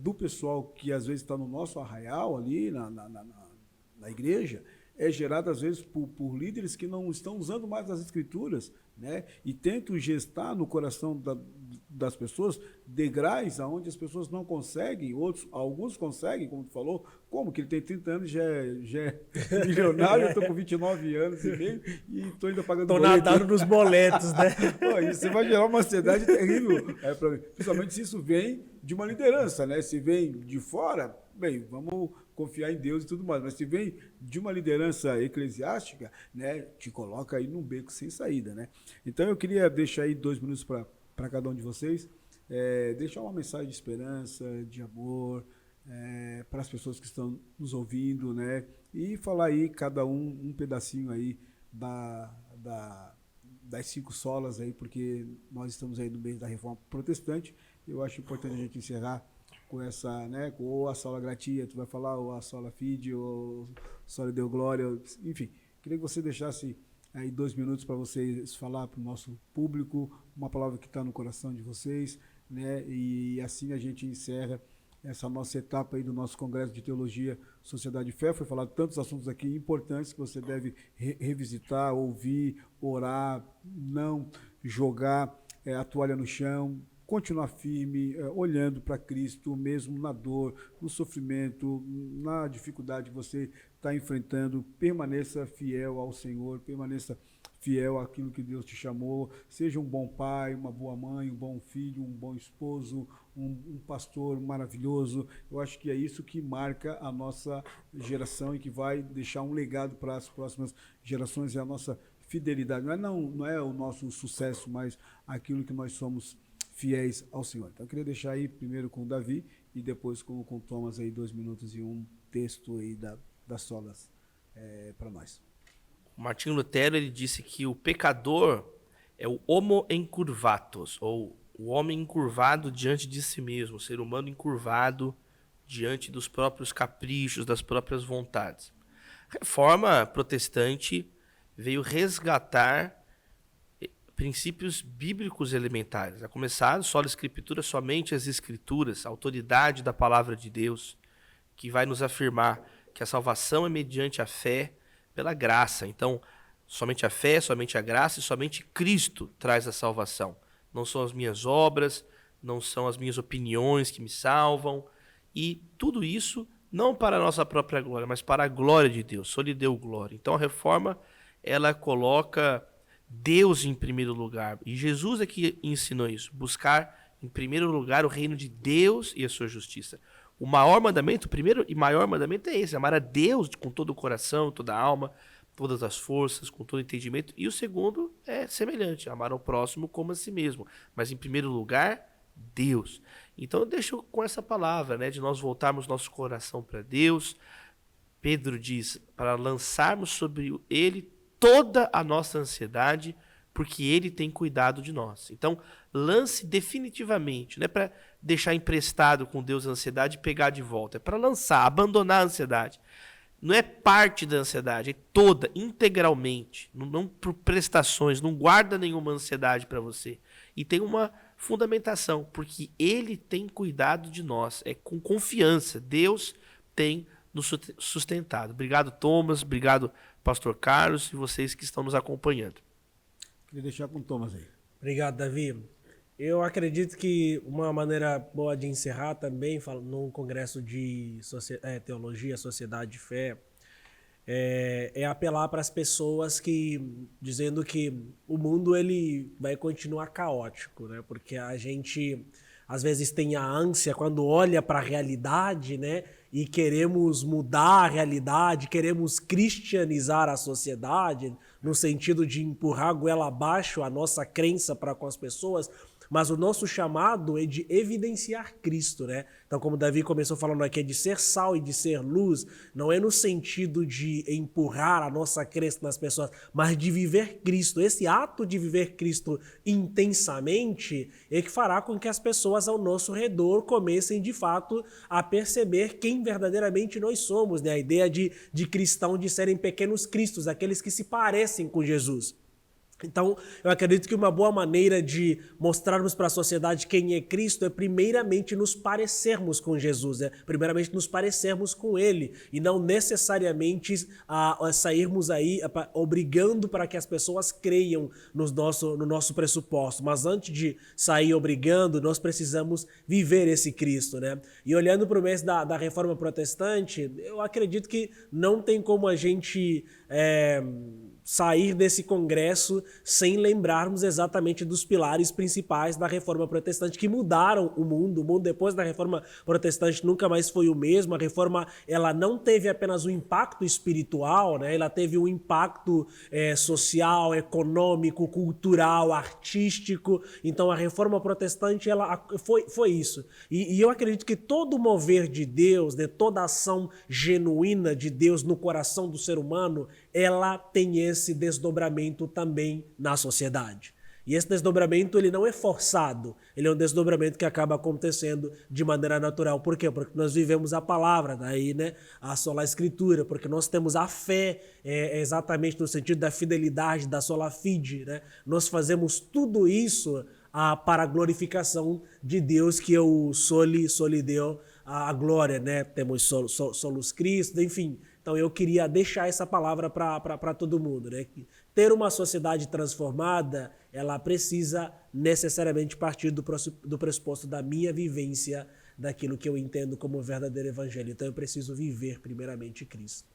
do pessoal que às vezes está no nosso arraial ali, na igreja, é gerada às vezes por líderes que não estão usando mais as Escrituras, né? E tentam gestar no coração das pessoas degraus aonde as pessoas não conseguem, alguns conseguem, como tu falou, como que ele tem 30 anos, já é milionário, eu estou com 29 anos e meio e estou ainda pagando boleto. Estou nadando nos boletos, né? Pô, isso vai gerar uma ansiedade terrível, pra mim. Principalmente se isso vem de uma liderança, né? Se vem de fora, bem, vamos confiar em Deus e tudo mais, mas se vem de uma liderança eclesiástica, né, te coloca aí num beco sem saída, né? Então eu queria deixar aí 2 minutos para cada um de vocês, deixar uma mensagem de esperança, de amor, para as pessoas que estão nos ouvindo, né? E falar aí cada um pedacinho aí das 5 solas aí, porque nós estamos aí no mês da Reforma Protestante. Eu acho importante a gente encerrar com essa, né, ou a sola gratia, tu vai falar, ou a sola fide, ou sola deu glória, enfim. Queria que você deixasse aí 2 minutos para vocês falar para o nosso público uma palavra que está no coração de vocês, né, e assim a gente encerra essa nossa etapa aí do nosso Congresso de Teologia, Sociedade e Fé. Foi falado tantos assuntos aqui importantes que você deve revisitar, ouvir, orar, não jogar a toalha no chão, continuar firme, olhando para Cristo, mesmo na dor, no sofrimento, na dificuldade que você está enfrentando. Permaneça fiel ao Senhor, permaneça fiel àquilo que Deus te chamou. Seja um bom pai, uma boa mãe, um bom filho, um bom esposo, um pastor maravilhoso. Eu acho que é isso que marca a nossa geração e que vai deixar um legado para as próximas gerações, é a nossa fidelidade. Não é o nosso sucesso, mas aquilo que nós somos fiéis ao Senhor. Então eu queria deixar aí primeiro com o Davi e depois com o Thomas aí 2 minutos e um texto aí das solas para nós. Martinho Lutero, ele disse que o pecador é o homo encurvatus, ou o homem encurvado diante de si mesmo, o ser humano encurvado diante dos próprios caprichos, das próprias vontades. A Reforma Protestante veio resgatar princípios bíblicos elementares, a começar só a Escritura, somente as Escrituras, a autoridade da palavra de Deus, que vai nos afirmar que a salvação é mediante a fé pela graça. Então, somente a fé, somente a graça e somente Cristo traz a salvação. Não são as minhas obras, não são as minhas opiniões que me salvam, e tudo isso não para a nossa própria glória, mas para a glória de Deus. Só lhe deu glória. Então, a Reforma, ela coloca Deus em primeiro lugar. E Jesus é que ensinou isso. Buscar em primeiro lugar o reino de Deus e a sua justiça. O maior mandamento, o primeiro e maior mandamento é esse. Amar a Deus com todo o coração, toda a alma, todas as forças, com todo o entendimento. E o segundo é semelhante. Amar ao próximo como a si mesmo. Mas em primeiro lugar, Deus. Então eu deixo com essa palavra, né, de nós voltarmos nosso coração para Deus. Pedro diz para lançarmos sobre Ele toda a nossa ansiedade, porque Ele tem cuidado de nós. Então, lance definitivamente, não é para deixar emprestado com Deus a ansiedade e pegar de volta, é para lançar, abandonar a ansiedade. Não é parte da ansiedade, é toda, integralmente, não por prestações, não guarda nenhuma ansiedade para você. E tem uma fundamentação, porque Ele tem cuidado de nós, é com confiança, Deus tem nos sustentado. Obrigado, Thomas, obrigado, Pastor Carlos, e vocês que estão nos acompanhando. Queria deixar com o Thomas aí. Obrigado, Davi. Eu acredito que uma maneira boa de encerrar também, num congresso de teologia, sociedade e fé, é apelar para as pessoas dizendo que o mundo ele vai continuar caótico, né? Porque a gente às vezes tem a ânsia quando olha para a realidade, né? E queremos mudar a realidade, queremos cristianizar a sociedade, no sentido de empurrar goela abaixo a nossa crença para com as pessoas. mas o nosso chamado é de evidenciar Cristo, né? Então, como Davi começou falando aqui, é de ser sal e de ser luz, não é no sentido de empurrar a nossa crença nas pessoas, mas de viver Cristo. Esse ato de viver Cristo intensamente é que fará com que as pessoas ao nosso redor comecem, de fato, a perceber quem verdadeiramente nós somos, né? A ideia de cristão de serem pequenos cristos, aqueles que se parecem com Jesus. Então, eu acredito que uma boa maneira de mostrarmos para a sociedade quem é Cristo é primeiramente nos parecermos com Jesus, primeiramente nos parecermos com Ele, e não necessariamente sairmos aí obrigando para que as pessoas creiam no nosso pressuposto. Mas antes de sair obrigando, nós precisamos viver esse Cristo, né? E olhando para o mês da Reforma Protestante, eu acredito que não tem como a gente sair desse congresso sem lembrarmos exatamente dos pilares principais da Reforma Protestante que mudaram o mundo. O mundo depois da Reforma Protestante nunca mais foi o mesmo. A Reforma, ela não teve apenas um impacto espiritual, né? Ela teve um impacto social, econômico, cultural, artístico. Então a Reforma Protestante, ela foi isso. E eu acredito que todo o mover de Deus, né, toda a ação genuína de Deus no coração do ser humano, ela tem esse desdobramento também na sociedade. E esse desdobramento, ele não é forçado, ele é um desdobramento que acaba acontecendo de maneira natural. Por quê? Porque nós vivemos a palavra, daí, né, a sola escritura, porque nós temos a fé, exatamente no sentido da fidelidade, da sola fide, né? Nós fazemos tudo isso para a glorificação de Deus, que é o soli Deo, a glória, né? Temos solus Cristo, enfim. Então eu queria deixar essa palavra para todo mundo, né? Ter uma sociedade transformada, ela precisa necessariamente partir do pressuposto da minha vivência, daquilo que eu entendo como verdadeiro evangelho. Então eu preciso viver primeiramente Cristo.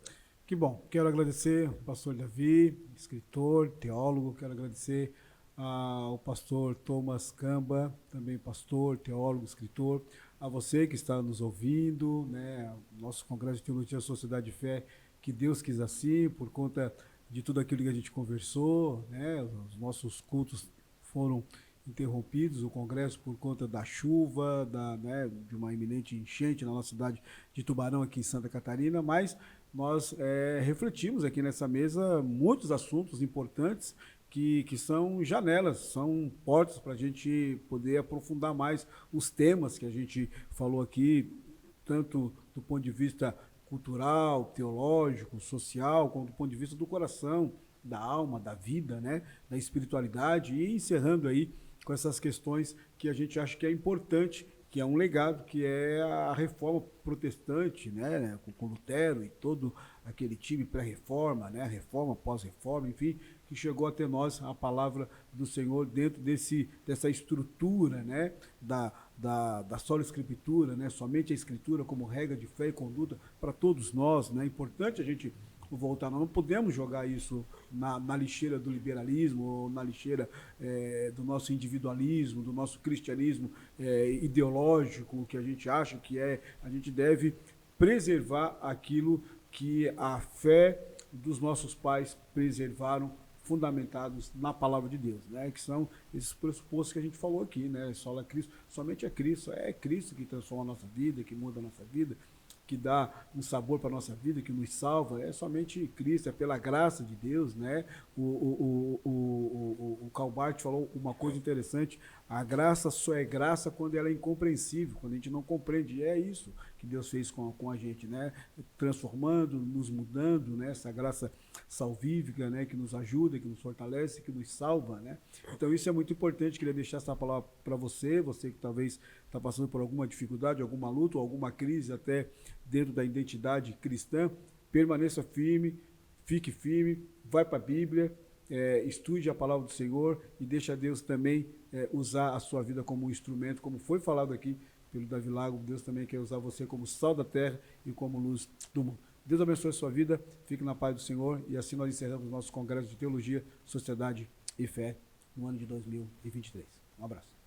Que bom. Quero agradecer ao pastor Davi, escritor, teólogo. Quero agradecer ao pastor Thomas Camba, também pastor, teólogo, escritor. A você que está nos ouvindo, né, nosso Congresso de Teologia Sociedade de Fé, que Deus quis assim, por conta de tudo aquilo que a gente conversou, né, os nossos cultos foram interrompidos, o Congresso por conta da chuva, de uma iminente enchente na nossa cidade de Tubarão, aqui em Santa Catarina, mas nós refletimos aqui nessa mesa muitos assuntos importantes, que são janelas, são portas para a gente poder aprofundar mais os temas que a gente falou aqui, tanto do ponto de vista cultural, teológico, social, como do ponto de vista do coração, da alma, da vida, né, da espiritualidade, e encerrando aí com essas questões que a gente acha que é importante, que é um legado, que é a reforma protestante, né, com Lutero e todo aquele time pré-reforma, né, reforma, pós-reforma, enfim, que chegou até nós a palavra do Senhor dentro dessa estrutura, né, da sola escritura, né, somente a escritura como regra de fé e conduta para todos nós, né. É importante a gente voltar, nós não podemos jogar isso na lixeira do liberalismo, ou na lixeira do nosso individualismo, do nosso cristianismo ideológico, que a gente acha que a gente deve preservar aquilo que a fé dos nossos pais preservaram, fundamentados na palavra de Deus, né? Que são esses pressupostos que a gente falou aqui, né? Sola Cristo, somente é Cristo que transforma a nossa vida, que muda a nossa vida, que dá um sabor para a nossa vida, que nos salva, é somente Cristo, é pela graça de Deus, né? O Karl Barth falou uma coisa interessante: a graça só é graça quando ela é incompreensível, quando a gente não compreende. E é isso que Deus fez com a gente, né? Transformando, nos mudando, né? Essa graça salvífica, né? Que nos ajuda, que nos fortalece, que nos salva, né? Então isso é muito importante. Queria deixar essa palavra para você que talvez está passando por alguma dificuldade, alguma luta, ou alguma crise até dentro da identidade cristã. Permaneça firme, fique firme, vai para a Bíblia, estude a palavra do Senhor e deixa Deus também usar a sua vida como um instrumento, como foi falado aqui pelo Davi Lago. Deus também quer usar você como sal da terra e como luz do mundo. Deus abençoe a sua vida, fique na paz do Senhor, e assim nós encerramos o nosso Congresso de Teologia, Sociedade e Fé no ano de 2023. Um abraço.